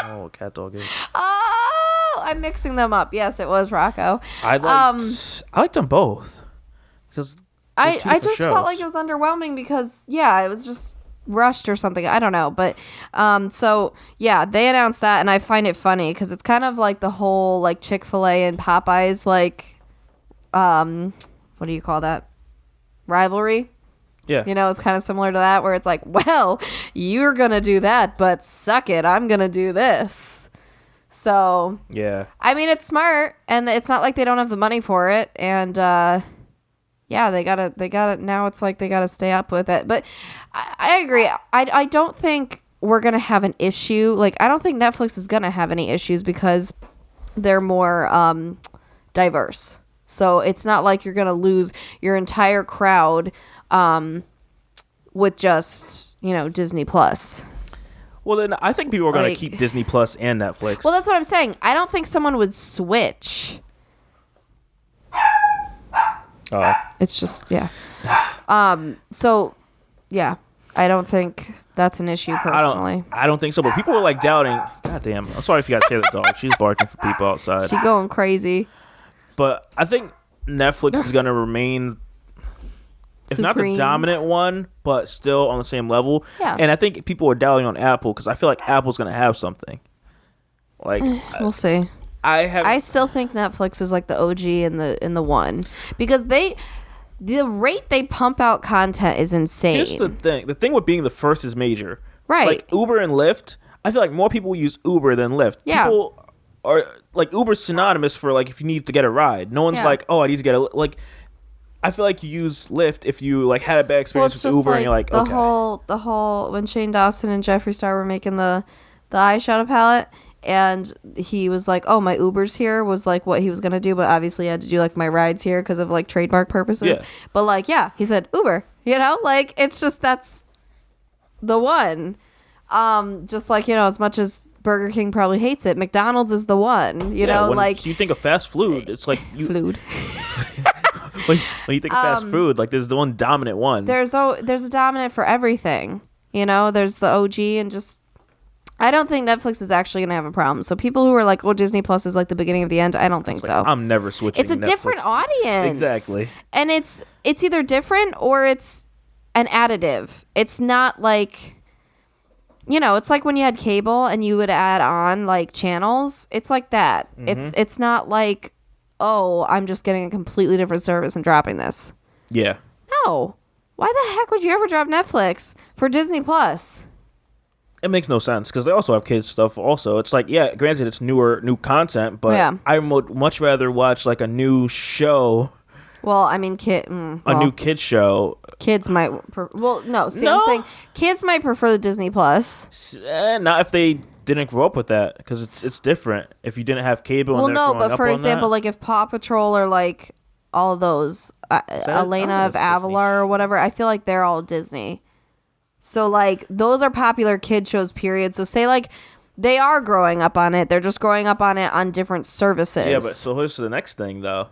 Oh, Cat Dog is. Oh, I'm mixing them up. Yes, it was Rocco. I liked them both. Because I just felt like it was underwhelming because, yeah, it was just rushed or something. I don't know. But, so, yeah, they announced that, and I find it funny because it's kind of like the whole, like, Chick-fil-A and Popeyes, like, what do you call that? Rivalry? Yeah. You know, it's kind of similar to that where it's like, well, you're going to do that, but suck it. I'm going to do this. So, yeah. I mean, it's smart, and it's not like they don't have the money for it. And, yeah, they gotta, now it's like they gotta stay up with it. But I agree. I don't think we're going to have an issue. Like, I don't think Netflix is going to have any issues because they're more diverse. So it's not like you're going to lose your entire crowd with just, you know, Disney Plus. Well, then I think people are going to keep Disney Plus and Netflix. Well, that's what I'm saying. I don't think someone would switch. It's just, yeah. So, yeah. I don't think that's an issue personally. I don't think so, but people were like doubting. God damn. I'm sorry if you got to hear the dog. She's barking for people outside. She's going crazy. But I think Netflix is going to remain, if not the dominant one, but still on the same level. Yeah. And I think people are doubting on Apple because I feel like Apple's going to have something. Like, we'll see. I still think Netflix is like the OG and the one because the rate they pump out content is insane. Here's the thing. The thing with being the first is major. Right. Like Uber and Lyft, I feel like more people use Uber than Lyft. Yeah. People are like Uber's synonymous for like if you need to get a ride. No one's like, oh, I need to get a like. I feel like you use Lyft if you like had a bad experience with Uber and you're like, okay. The whole when Shane Dawson and Jeffree Star were making the eyeshadow palette. And he was like, oh, my Uber's here was like what he was going to do. But obviously I had to do like my rides here because of like trademark purposes. Yeah. But like, yeah, he said Uber, you know, like it's just that's the one. Just like, you know, as much as Burger King probably hates it, McDonald's is the one, you know, like. So you think of fast food, it's like. Food. when you think of fast food, like there's the one dominant one. There's a dominant for everything, you know, there's the OG and just. I don't think Netflix is actually going to have a problem. So people who are like, oh, Disney Plus is like the beginning of the end, I don't think so. I'm never switching. It's a different audience. Exactly. And it's either different or it's an additive. It's not like, you know, it's like when you had cable and you would add on like channels. It's like that. Mm-hmm. It's not like, oh, I'm just getting a completely different service and dropping this. Yeah. No. Why the heck would you ever drop Netflix for Disney Plus? It makes no sense because they also have kids stuff also. It's like, yeah, granted it's new content, but yeah. I would much rather watch like a new show. Well, I mean, new kid show. Kids might, I'm saying kids might prefer the Disney Plus. Not if they didn't grow up with that because it's different. If you didn't have cable and they're growing up on that. Well, no, but for example, like if Paw Patrol or like all of those, Elena of Avalar or whatever, I feel like they're all Disney. So, like, those are popular kid shows, period. So, say, like, they are growing up on it. They're just growing up on it on different services. Yeah, but so here's the next thing, though.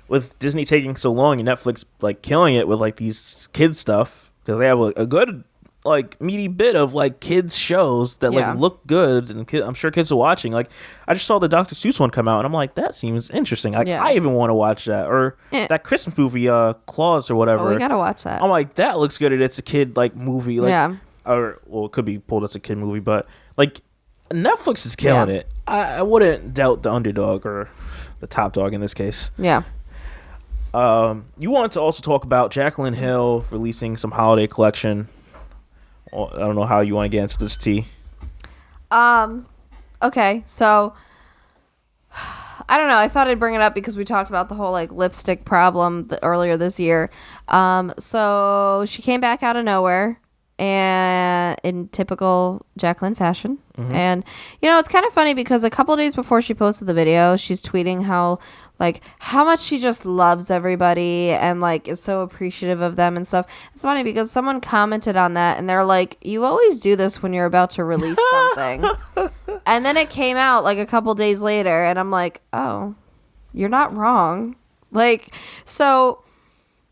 With Disney taking so long and Netflix, like, killing it with, like, these kid stuff, because they have a good, like, meaty bit of, like, kids shows that, like, look good, and I'm sure kids are watching. Like, I just saw the Dr. Seuss one come out, and I'm like, that seems interesting. Like, I even want to watch that. Or that Christmas movie, Claus or whatever. Oh, we gotta watch that. I'm like, that looks good, and it's a kid, like, movie. Like, or, well, it could be pulled as a kid movie, but, like, Netflix is killing it. I wouldn't doubt the underdog, or the top dog in this case. Yeah. You wanted to also talk about Jaclyn Hill releasing some holiday collection. I don't know how you want to get into this, T. Okay, so I don't know. I thought I'd bring it up because we talked about the whole like lipstick problem earlier this year. So she came back out of nowhere and in typical Jaclyn fashion. Mm-hmm. And you know, it's kind of funny because a couple of days before she posted the video, she's tweeting how much she just loves everybody and like is so appreciative of them and stuff. It's funny because someone commented on that and they're like, you always do this when you're about to release something. And then it came out like a couple days later and I'm like, oh, you're not wrong. Like, so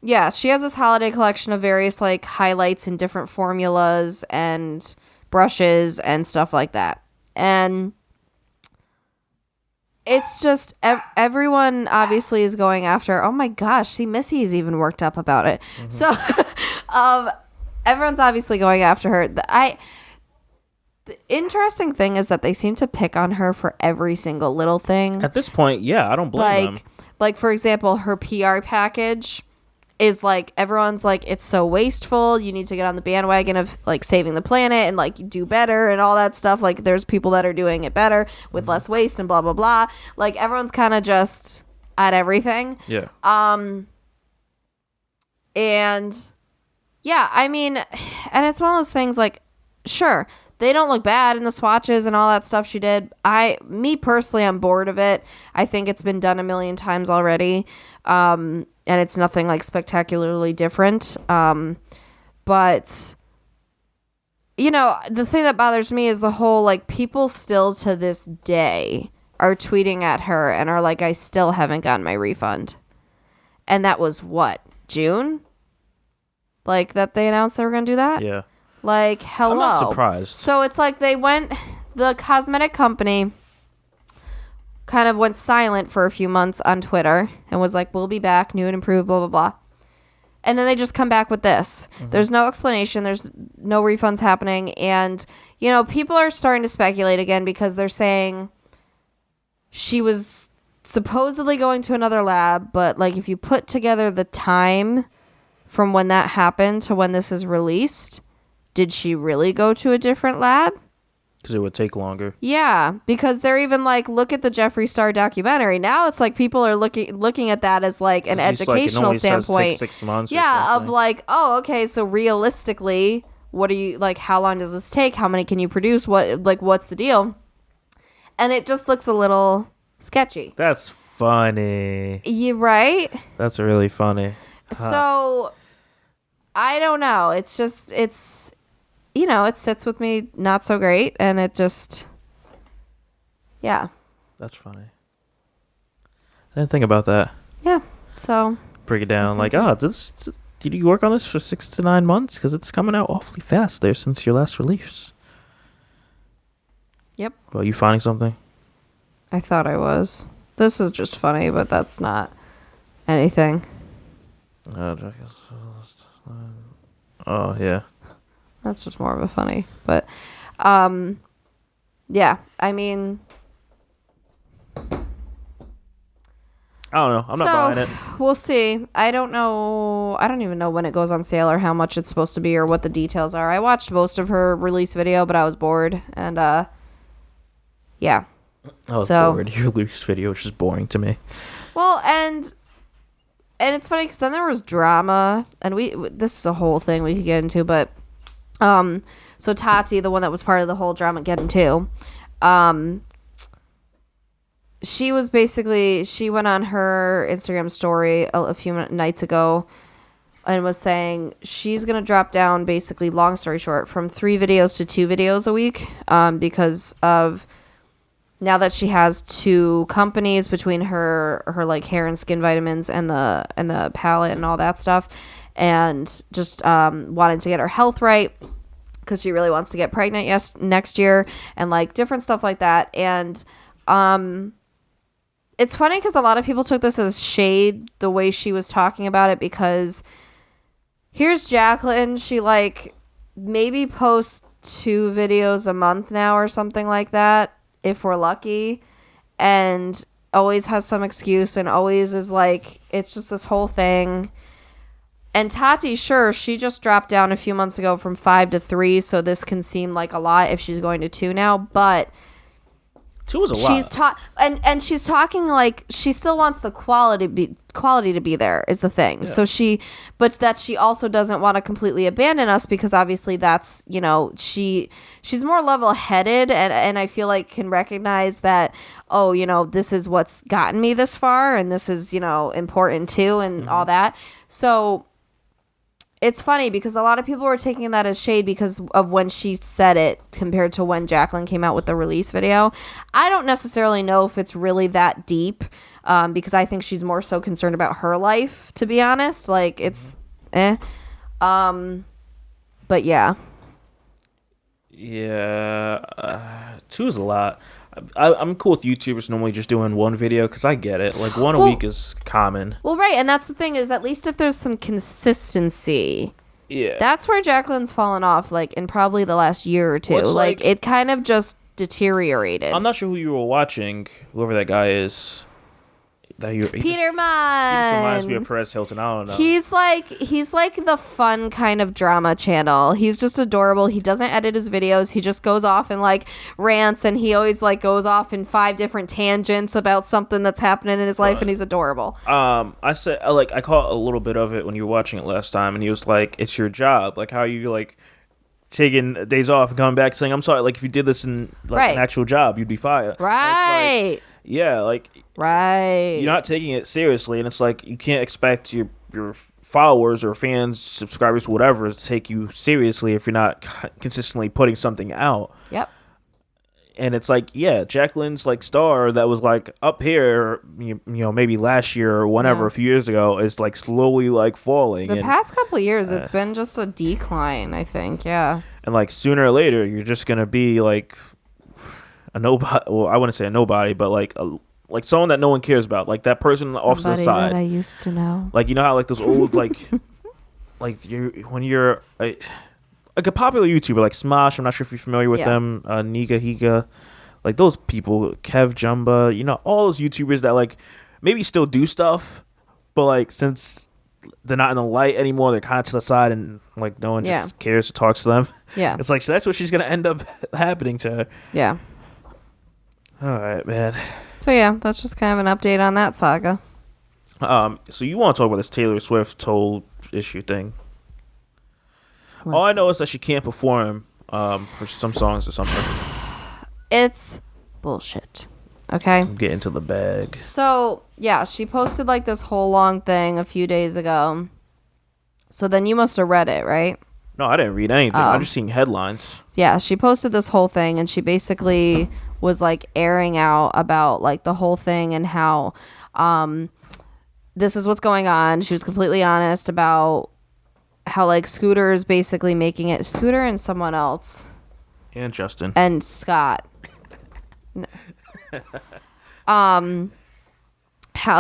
Yeah, she has this holiday collection of various like highlights and different formulas and brushes and stuff like that. And it's just everyone obviously is going after. Oh my gosh, see, Missy's even worked up about it. Mm-hmm. So everyone's obviously going after her. The interesting thing is that they seem to pick on her for every single little thing. At this point, yeah, I don't blame them. Like, for example, her PR package is like, everyone's like, it's so wasteful. You need to get on the bandwagon of like saving the planet and like do better and all that stuff. Like, there's people that are doing it better with less waste and blah, blah, blah. Like, everyone's kind of just at everything. Yeah. And yeah, I mean, and it's one of those things like, sure, they don't look bad in the swatches and all that stuff she did. Me personally, I'm bored of it. I think it's been done a million times already. And it's nothing like spectacularly different. But, you know, the thing that bothers me is the whole, like, people still to this day are tweeting at her and are like, I still haven't gotten my refund. And that was what? June? Like, that they announced they were going to do that? Yeah. Like, hello. I'm not surprised. So it's like the cosmetic company kind of went silent for a few months on Twitter and was like, we'll be back, new and improved, blah, blah, blah. And then they just come back with this. Mm-hmm. There's no explanation. There's no refunds happening. And, you know, people are starting to speculate again because they're saying she was supposedly going to another lab, but, like, if you put together the time from when that happened to when this is released, did she really go to a different lab? Because it would take longer. Yeah, because they're even like, look at the Jeffree Star documentary. Now it's like people are looking at that as like an educational standpoint. 6 months. Yeah, of like, oh, okay, so realistically, what are you like? How long does this take? How many can you produce? What's the deal? And it just looks a little sketchy. That's funny. You right? That's really funny. So I don't know. It's just you know, it sits with me not so great, and it just, yeah. That's funny. I didn't think about that. Yeah, so. Break it down, like, did you work on this for 6 to 9 months? Because it's coming out awfully fast there since your last release. Yep. Well, you finding something? I thought I was. This is just funny, but that's not anything. Oh, yeah. That's just more of a funny, but, yeah, I mean, I don't know. I'm not buying it. We'll see. I don't know. I don't even know when it goes on sale or how much it's supposed to be or what the details are. I watched most of her release video, but I was bored, and, yeah. I was bored. Your release video was just boring to me. Well, and it's funny because then there was drama, and this is a whole thing we could get into, but so Tati, the one that was part of the whole drama getting too, she went on her Instagram story a few nights ago and was saying she's going to drop down, basically, long story short, from 3 videos to 2 videos a week, because of now that she has 2 companies between her like hair and skin vitamins and the palette and all that stuff, and just wanting to get her health right because she really wants to get pregnant next year and like different stuff like that. And it's funny because a lot of people took this as shade the way she was talking about it, because here's Jacqueline, she like maybe posts 2 videos a month now or something like that if we're lucky, and always has some excuse and always is like, it's just this whole thing. And Tati, sure, she just dropped down a few months ago from 5 to 3, so this can seem like a lot if she's going to 2 now, but 2 is a lot. And she's talking like she still wants the quality to be there is the thing. Yeah. So but that she also doesn't want to completely abandon us, because obviously that's, you know, she's more level-headed and I feel like can recognize that, oh, you know, this is what's gotten me this far and this is, you know, important too and all that. So it's funny because a lot of people were taking that as shade because of when she said it compared to when Jacqueline came out with the release video. I don't necessarily know if it's really that deep because I think she's more so concerned about her life, to be honest. Like, it's but yeah. Yeah, 2 is a lot. I'm cool with YouTubers normally just doing one video because I get it. Like, one a week is common. Well, right, and that's the thing is at least if there's some consistency. Yeah. That's where Jacqueline's fallen off, like, in probably the last year or two. Well, like, it kind of just deteriorated. I'm not sure who you were watching, whoever that guy is. Peter He Munn. just reminds me of Perez Hilton. I don't know. He's like the fun kind of drama channel. He's just adorable. He doesn't edit his videos. He just goes off and like rants, and he always like goes off in 5 different tangents about something that's happening in his life, and he's adorable. I caught a little bit of it when you were watching it last time, and he was like, "It's your job. Like, how you like taking days off and coming back saying, I'm sorry. Like, if you did this in like an actual job, you'd be fired." Right. Yeah, like, right. You're not taking it seriously, and it's like you can't expect your followers or fans, subscribers, whatever, to take you seriously if you're not consistently putting something out. Yep. And it's like, yeah, Jacqueline's like star that was like up here, you know, maybe last year or whenever, a few years ago, is like slowly like falling. The past couple of years, it's been just a decline, I think. Yeah. And like sooner or later, you're just gonna be like a nobody. Well, I wouldn't say a nobody, but like someone that no one cares about, like that person off to the side. Somebody that I used to know. Like, you know how like those old like when you're like a popular YouTuber like Smosh. I'm not sure if you're familiar with them. Niga Higa, like those people, Kev Jumba. You know, all those YouTubers that like maybe still do stuff, but like since they're not in the light anymore, they're kind of to the side, and like no one just cares or talks to them. Yeah, it's like, so that's what she's gonna end up happening to her. Yeah. All right, man. So yeah, that's just kind of an update on that saga. So you want to talk about this Taylor Swift toll issue thing? All I know is that she can't perform for some songs or something. It's bullshit. Okay. I'm getting to the bag. So yeah, she posted like this whole long thing a few days ago. So then you must have read it, right? No, I didn't read anything. I'm just seeing headlines. Yeah, she posted this whole thing, and she basically was like airing out about like the whole thing and how this is what's going on. She was completely honest about how like Scooter is basically making it. Scooter and someone else. And Justin. And Scott. How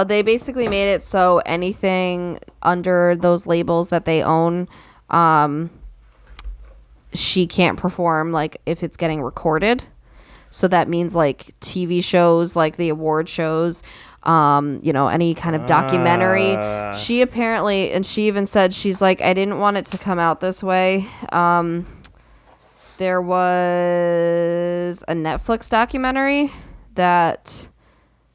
they basically made it so anything under those labels that they own, she can't perform like if it's getting recorded. So that means like TV shows, like the award shows, you know, any kind of documentary. She apparently, and she even said, she's like, I didn't want it to come out this way. There was a Netflix documentary that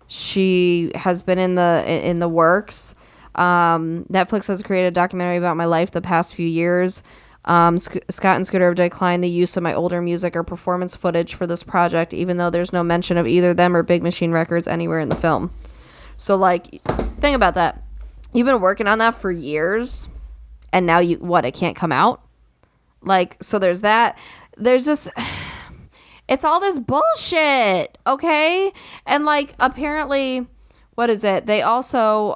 she has been in the works. Netflix has created a documentary about my life the past few years. Scott and Scooter have declined the use of my older music or performance footage for this project, even though there's no mention of either them or Big Machine Records anywhere in the film. So, like, think about that. You've been working on that for years, and now it can't come out? Like, so there's that. There's this... It's all this bullshit, okay? And, like, apparently, what is it? They also...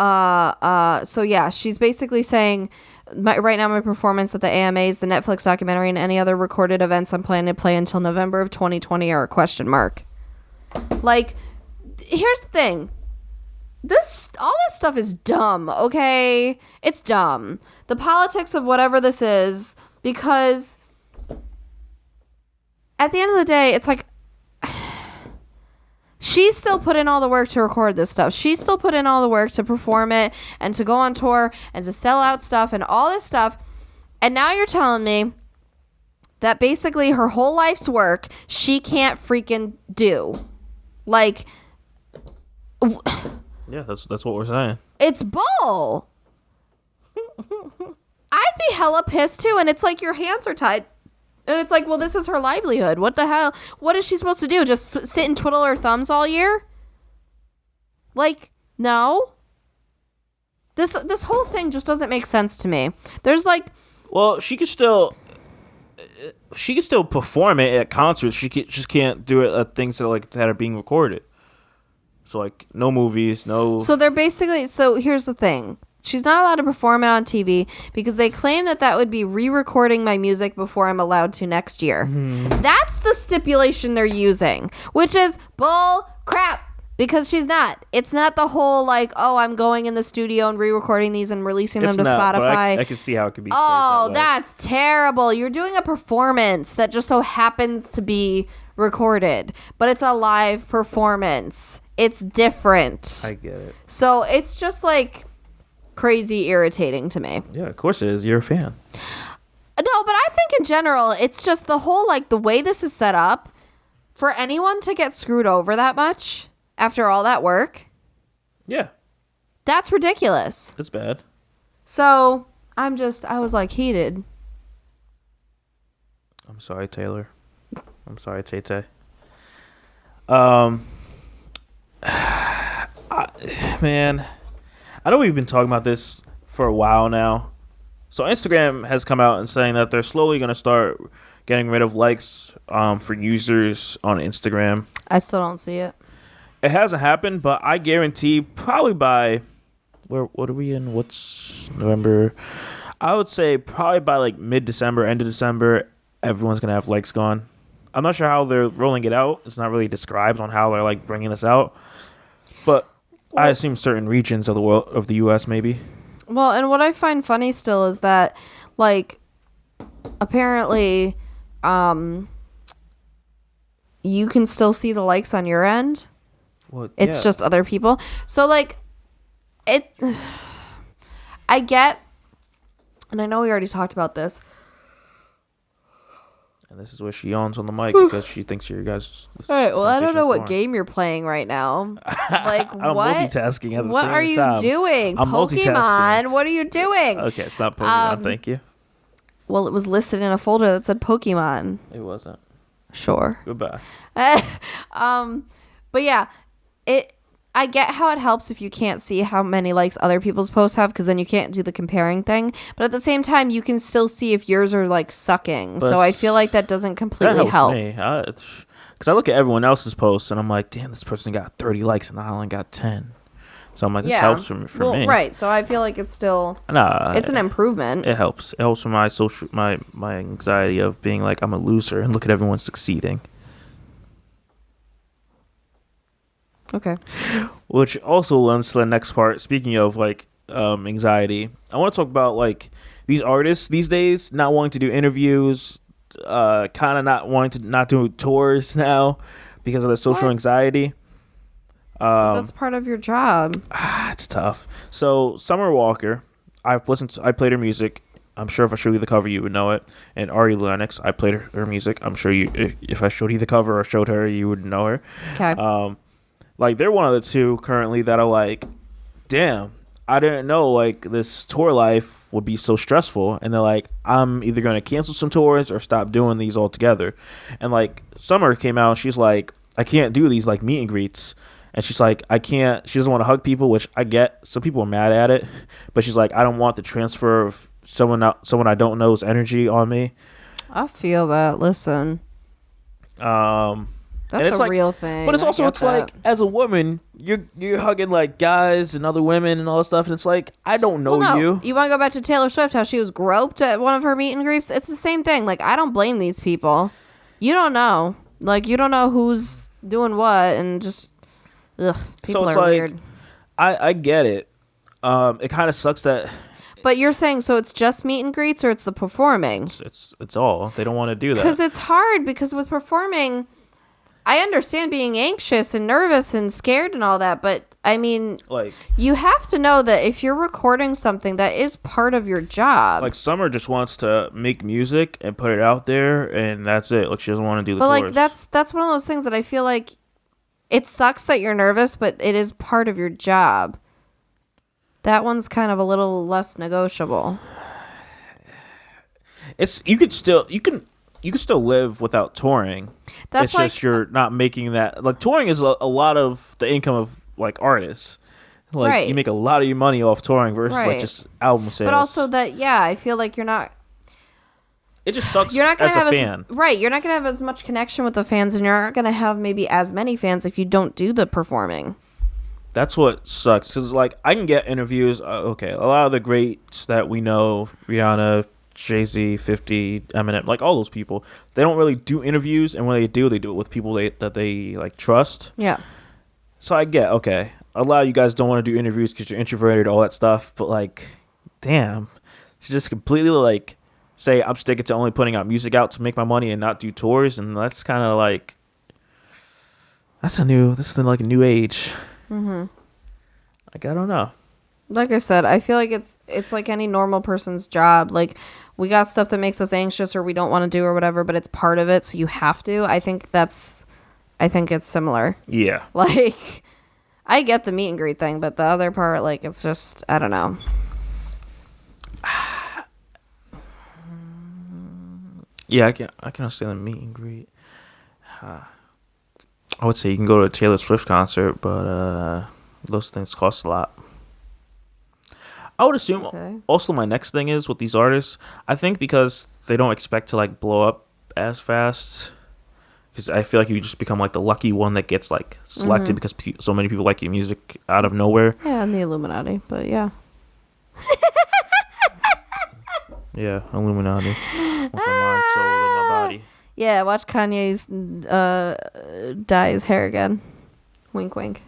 So yeah, she's basically saying right now my performance at the AMAs, the Netflix documentary, and any other recorded events I'm planning to play until November of 2020 are a question mark. Like, here's the thing. All this stuff is dumb, okay? It's dumb. The politics of whatever this is, because at the end of the day, it's like, she's still put in all the work to record this stuff. She's still put in all the work to perform it and to go on tour and to sell out stuff and all this stuff. And now you're telling me that basically her whole life's work she can't freaking do. Like, yeah, that's what we're saying. It's bull. I'd be hella pissed too. And it's like your hands are tied. And it's like, well, this is her livelihood. What the hell? What is she supposed to do? Just sit and twiddle her thumbs all year? Like, no. This whole thing just doesn't make sense to me. There's like, well, she could still perform it at concerts. Just can't do it at things that are being recorded. So like no movies, no. So they're basically, so here's the thing. She's not allowed to perform it on TV because they claim that would be re-recording my music before I'm allowed to next year. Mm-hmm. That's the stipulation they're using, which is bull crap. Because she's not. It's not the whole like, oh, I'm going in the studio and re-recording these and releasing them to Spotify. I can see how it could be. Oh, that's terrible. You're doing a performance that just so happens to be recorded, but it's a live performance. It's different. I get it. So it's just like crazy irritating to me. Yeah, of course it is. You're a fan. No, but I think in general, it's just the whole like the way this is set up for anyone to get screwed over that much. After all that work? Yeah. That's ridiculous. It's bad. So, I was like heated. I'm sorry, Taylor. I'm sorry, Tay-Tay. Man, I know we've been talking about this for a while now. So Instagram has come out and saying that they're slowly going to start getting rid of likes for users on Instagram. I still don't see it. It hasn't happened, but I guarantee probably by what are we in? What's November? I would say probably by like mid-December, end of December, everyone's gonna have likes gone. I'm not sure how they're rolling it out. It's not really described on how they're like bringing this out, but I assume certain regions of the world, of the U.S. maybe. Well, and what I find funny still is that like apparently you can still see the likes on your end. Well, it's just other people. So like I get, and I know we already talked about this. And this is where she yawns on the mic because she thinks you guys. All right. Well, I don't know what game you're playing right now. Like I'm what? Multitasking at the what same are you time. doing? I'm Pokemon. multitasking. What are you doing? Okay, it's not Pokemon. Thank you. Well, it was listed in a folder that said Pokemon. It wasn't. Sure. Goodbye. But yeah, I get how it helps if you can't see how many likes other people's posts have, because then you can't do the comparing thing. But at the same time, you can still see if yours are like sucking. But so I feel like that doesn't completely help. Me. Because I look at everyone else's posts and I'm like, damn, this person got 30 likes and I only got 10. So I'm like, this helps for me. Right. So I feel like it's still it's an improvement. It helps. It helps for my anxiety of being like I'm a loser and look at everyone succeeding. Okay. Which also lends to the next part. Speaking of like anxiety, I want to talk about like these artists these days not wanting to do interviews, kind of not do tours now because of the social anxiety. That's part of your job. It's tough. So Summer Walker, I played her music. I'm sure if I showed you the cover, you would know it. And Ari Lennox, I played her music. I'm sure if I showed you the cover or showed her, you would know her. Okay. Like, they're one of the two currently that are like, damn, I didn't know, like, this tour life would be so stressful. And they're like, I'm either going to cancel some tours or stop doing these altogether. And, like, Summer came out, she's like, I can't do these, like, meet and greets. And she's like, she doesn't want to hug people, which I get. Some people are mad at it. But she's like, I don't want the transfer of someone I don't know's energy on me. I feel that. Listen. That's a real thing. But it's like, as a woman, you're hugging like guys and other women and all that stuff, and it's like, I don't know you. You want to go back to Taylor Swift, how she was groped at one of her meet and greets? It's the same thing. Like, I don't blame these people. You don't know. Like, you don't know who's doing what, and just, people are weird. I get it. It kind of sucks that. But you're saying, so it's just meet and greets, or it's the performing? It's all. They don't want to do that. Because it's hard, because with performing, I understand being anxious and nervous and scared and all that, but I mean, like, you have to know that if you're recording something, that is part of your job. Like, Summer just wants to make music and put it out there, and that's it. Like, she doesn't want to do the tours. But like, that's one of those things that I feel like it sucks that you're nervous, but it is part of your job. That one's kind of a little less negotiable. You can still live without touring. It's just you're not making that. Like, touring is a lot of the income of like artists. Like Right. you make a lot of your money off touring versus like Right. just album sales. But also that, yeah, I feel like you're not it just sucks You're not gonna as have a fan. right. You're not gonna have as much connection with the fans, and you're not gonna have maybe as many fans if you don't do the performing. That's what sucks. Cause like I can get interviews. Okay, a lot of the greats that we know, Rihanna, Jay-Z, 50, Eminem, like all those people, they don't really do interviews, and when they do it with people that they like trust. Yeah. So I get, okay, a lot of you guys don't want to do interviews because you're introverted, all that stuff. But like, damn, to just completely like say I'm sticking to only putting out music out to make my money and not do tours, and that's kind of like this is like a new age. Mm-hmm. Like I don't know. Like I said, I feel like it's like any normal person's job. Like we got stuff that makes us anxious or we don't want to do or whatever, but it's part of it, so you have to. I think it's similar. Yeah. Like I get the meet and greet thing, but the other part, like it's just I don't know. Yeah, I can understand the meet and greet. I would say you can go to a Taylor Swift concert, but those things cost a lot. I would assume also my next thing is with these artists, I think because they don't expect to like blow up as fast, because I feel like you just become like the lucky one that gets like selected because so many people like your music out of nowhere. Yeah, and the Illuminati, but yeah. Yeah, Illuminati. With my mind, soul, and my body. Yeah, watch Kanye's dye his hair again. Wink, wink.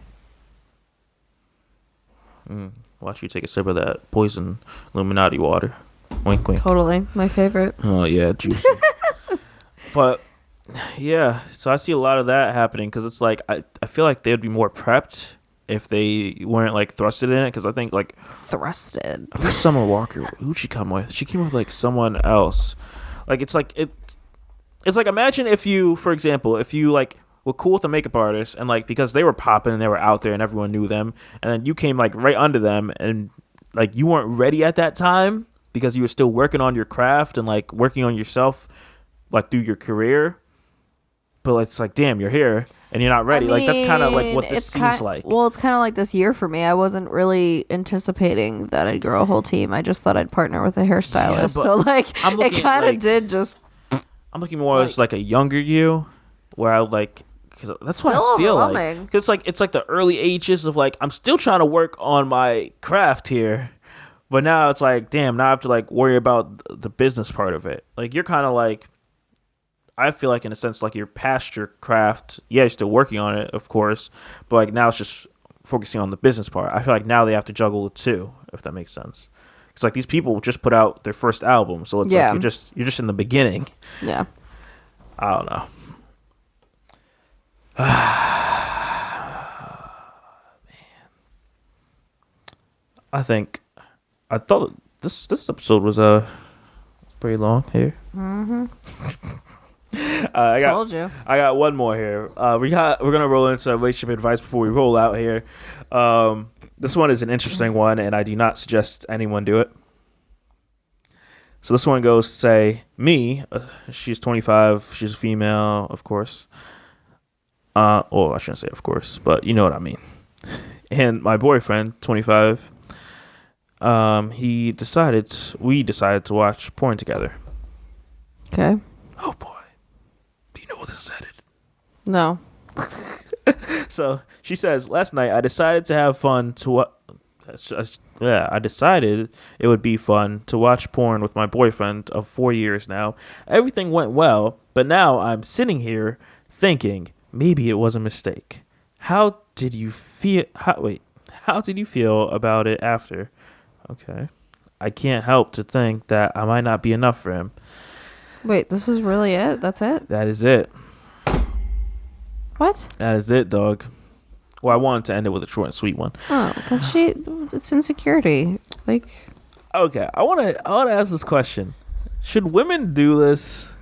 Watch you take a sip of that poison Illuminati water. Wink, wink. Totally, my favorite. Oh yeah, juicy. But yeah, so I see a lot of that happening because it's like I feel like they'd be more prepped if they weren't like thrusted in it, because I think like Thrusted. who's Summer Walker? Who'd she come with? She came with like someone else. Like it's like it's like imagine if you, for example, if you like were cool with a makeup artist and like because they were popping and they were out there and everyone knew them, and then you came like right under them and like you weren't ready at that time because you were still working on your craft and like working on yourself like through your career. But it's like, damn, you're here and you're not ready. Like that's kind of like what this seems like. Well, it's kind of like this year for me. I wasn't really anticipating that I'd grow a whole team. I just thought I'd partner with a hairstylist. Yeah, so like it kind of like, did just. I'm looking more as like a younger you, where I like. Cause that's what Still I feel like. overwhelming. Cause it's like the early ages of like I'm still trying to work on my craft here, but now it's like damn, now I have to like worry about the business part of it. Like you're kind of like, I feel like in a sense like you're past your craft. Yeah, you're still working on it, of course, but like now it's just focusing on the business part. I feel like now they have to juggle the two, if that makes sense. Because like these people just put out their first album, so it's like you're just in the beginning. Yeah. I don't know. Man. I thought this episode was pretty long here. Mm-hmm. Told you. I got one more here. We're gonna roll into relationship advice before we roll out here. This one is an interesting one, and I do not suggest anyone do it. So this one goes to say me. She's 25. She's a female, of course. I shouldn't say of course, but you know what I mean. And my boyfriend, 25, we decided to watch porn together. Okay. Oh boy. Do you know what this is headed? No. So she says, last night I decided to have fun I decided it would be fun to watch porn with my boyfriend of 4 years now. Everything went well, but now I'm sitting here thinking, maybe it was a mistake. How did you feel about it after? Okay. I can't help to think that I might not be enough for him. Wait, this is really it? That's it? That is it. What? That is it, dog. Well, I wanted to end it with a short and sweet one. Oh, then it's insecurity. Like. Okay, I want to ask this question. Should women do this?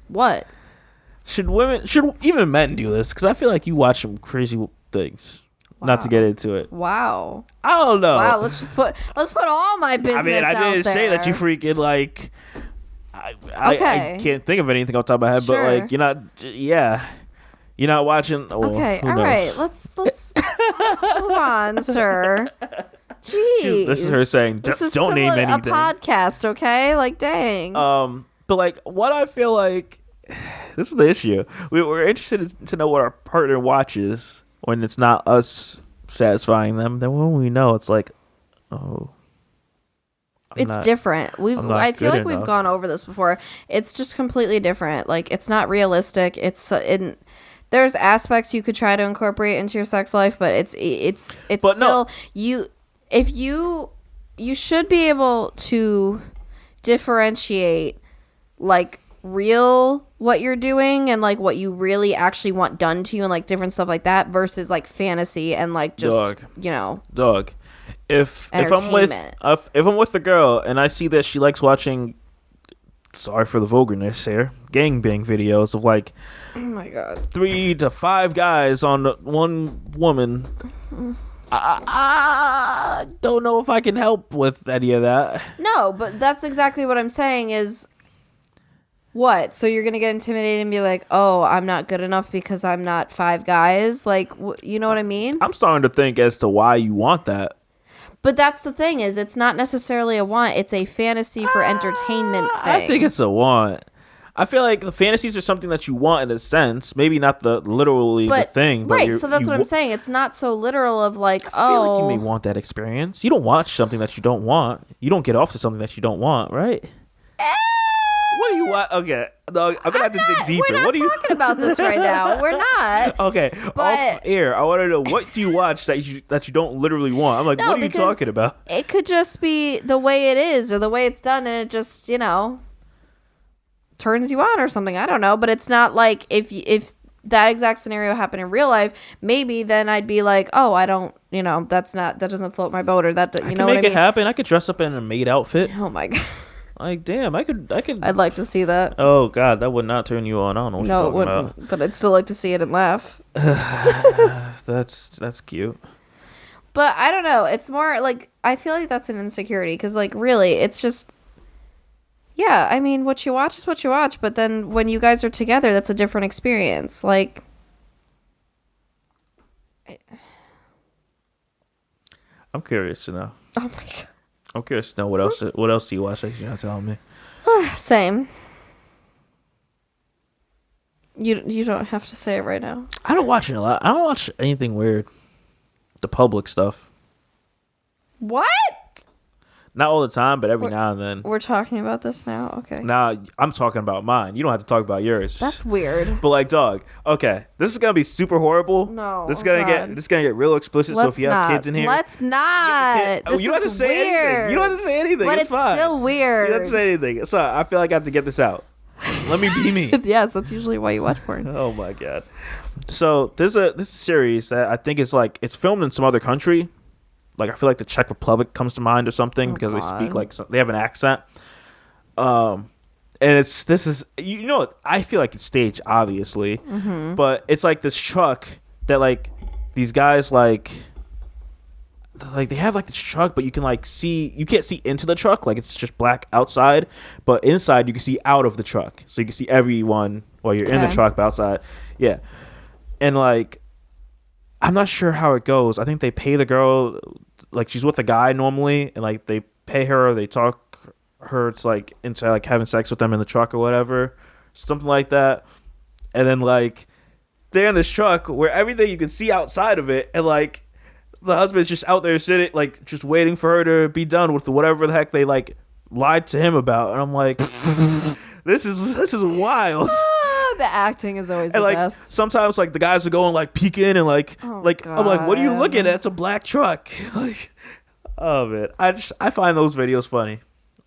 What? Should even men do this? Because I feel like you watch some crazy things. Wow. Not to get into it. Wow. I don't know. Wow. Let's put all my business. I didn't say that you freaking like. I can't think of anything off the top of my head, sure. But like you're not. Yeah, You're not watching. Well, Okay, who all knows? right. Let's move on, sir. Jeez, This is her saying, This is "Don't still name a anything." podcast, okay? Like, dang. But like, what I feel like, this is the issue. We're interested to know what our partner watches when it's not us satisfying them. Then when we know, it's like, oh, it's different. I feel like we've enough. gone over this before. It's just completely different. Like, it's not realistic. There's aspects you could try to incorporate into your sex life, but it's But still you should be able to differentiate like real what you're doing and like what you really actually want done to you and like different stuff like that versus like fantasy and like just Dog. If I'm with the girl and I see that she likes watching, sorry for the vulgarness here, gangbang videos of like, oh my god, 3 to 5 guys on one woman, I don't know if I can help with any of that. no, but that's exactly what I'm saying is what? So you're gonna get intimidated and be like, oh, I'm not good enough because I'm not 5 guys, like you know what I mean? I'm starting to think as to why you want that. But that's the thing is it's not necessarily a want, it's a fantasy for entertainment thing. I think it's a want. I feel like the fantasies are something that you want in a sense, maybe not the thing, but right. So that's what I'm saying. It's not so literal of like, I feel like you may want that experience. You don't watch something that you don't want. You don't get off to something that you don't want, right? What do you want? Okay, no, I'm gonna have to dig deeper. We're not talking about this right now. We're not. Okay, off air. I want to know, what do you watch that you don't literally want? I'm like, what are you talking about? It could just be the way it is or the way it's done, and it just turns you on or something. I don't know, but it's not like if that exact scenario happened in real life, maybe then I'd be like, oh, I don't, that doesn't float my boat, or that I can make it happen. I could dress up in a maid outfit. Oh my god. Like, damn, I could. I'd like to see that. Oh god, that would not turn you on. I don't know what no, you're it wouldn't. about. But I'd still like to see it and laugh. That's cute. But I don't know. It's more like I feel like that's an insecurity because, like, really, it's just. Yeah, I mean, what you watch is what you watch, but then when you guys are together, that's a different experience. Like, I'm curious to know. oh my god. I'm curious to know what else do you watch that you're not telling me. Same. You don't have to say it right now. I don't watch it a lot. I don't watch anything weird. The public stuff. What? Not all the time, but every now and then. We're talking about this now? Okay. Nah, I'm talking about mine. You don't have to talk about yours. That's weird. But like, dog, okay, this is gonna be super horrible. No. This is gonna get real explicit. So if you have kids in here, let's not. you don't have to say anything. You don't have to say anything. But it's fine. Still weird. You don't have to say anything. So I feel like I have to get this out. Let me be me. Yes, that's usually why you watch porn. Oh my god. So this series that I think is like, it's filmed in some other country. Like, I feel like the Czech Republic comes to mind or something, because they speak like, they have an accent. And I feel like it's staged, obviously, but it's like this truck that like these guys like they have like this truck, but you can like you can't see into the truck, like it's just black outside, but inside you can see out of the truck, so you can see everyone while you're in the truck, but outside, yeah. And like, I'm not sure how it goes. I think they pay the girl, like she's with a guy normally, and like they pay her, or they talk her to like into like having sex with them in the truck or whatever, something like that. And then like they're in this truck where everything you can see outside of it, and like the husband's just out there sitting, like just waiting for her to be done with whatever the heck they like lied to him about. And I'm like, this is wild. The acting is always and the like best. sometimes like the guys are going like peeking and like I'm like, what are you looking at? It's a black truck. Like, oh man, I find those videos funny.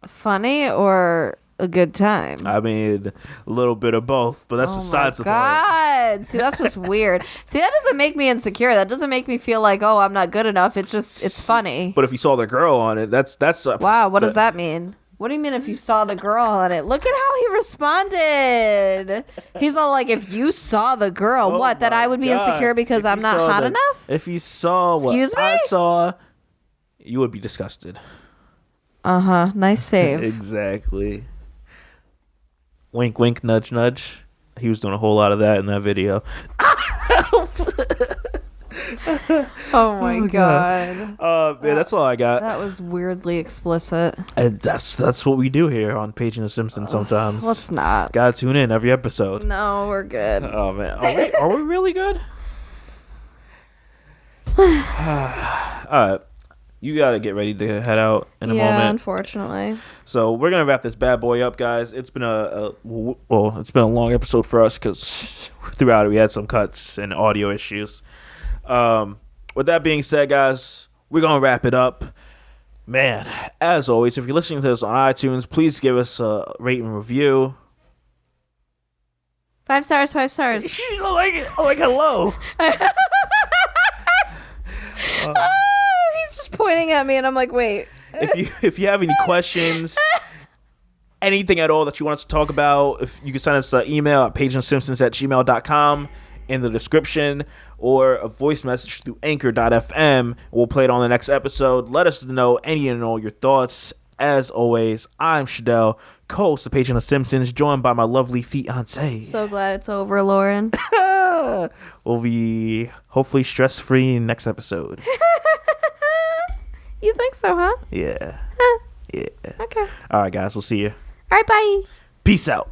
Funny or a good time? I mean, a little bit of both, but that's the sides of it. God, see, that's just weird. See, that doesn't make me insecure. That doesn't make me feel like, oh, I'm not good enough. It's just, it's funny. But if you saw the girl on it, that's wow. What does that mean? What do you mean if you saw the girl on it? Look at how he responded. He's all like, if you saw the girl, what? That I would be insecure because I'm not hot enough? If you saw what I saw, you would be disgusted. Uh-huh. Nice save. Exactly. Wink, wink, nudge, nudge. He was doing a whole lot of that in that video. Oh my god. Man, that's all I got. That was weirdly explicit. And that's what we do here on Paging the Simpsons sometimes. Let's not. Gotta tune in every episode. No, we're good. Oh man, are we really good? All right, you gotta get ready to head out in a moment. Unfortunately. So we're gonna wrap this bad boy up, guys. It's been it's been a long episode for us because throughout it we had some cuts and audio issues. With that being said, guys, we're gonna wrap it up. Man, as always, if you're listening to this on iTunes, please give us a rate and review. 5 stars, 5 stars. like hello. He's just pointing at me and I'm like, wait. If you have any questions, anything at all that you want us to talk about, if you can send us an email at PagingTheSimpsons@gmail.com in the description, or a voice message through anchor.fm. We'll play it on the next episode. Let us know any and all your thoughts. As always, I'm Shadell, co-host of Paging the Simpsons, joined by my lovely fiancé. So glad it's over, Lauren. We'll be hopefully stress-free in next episode. You think so, huh? Yeah. Yeah. Okay. All right, guys. We'll see you. All right, bye. Peace out.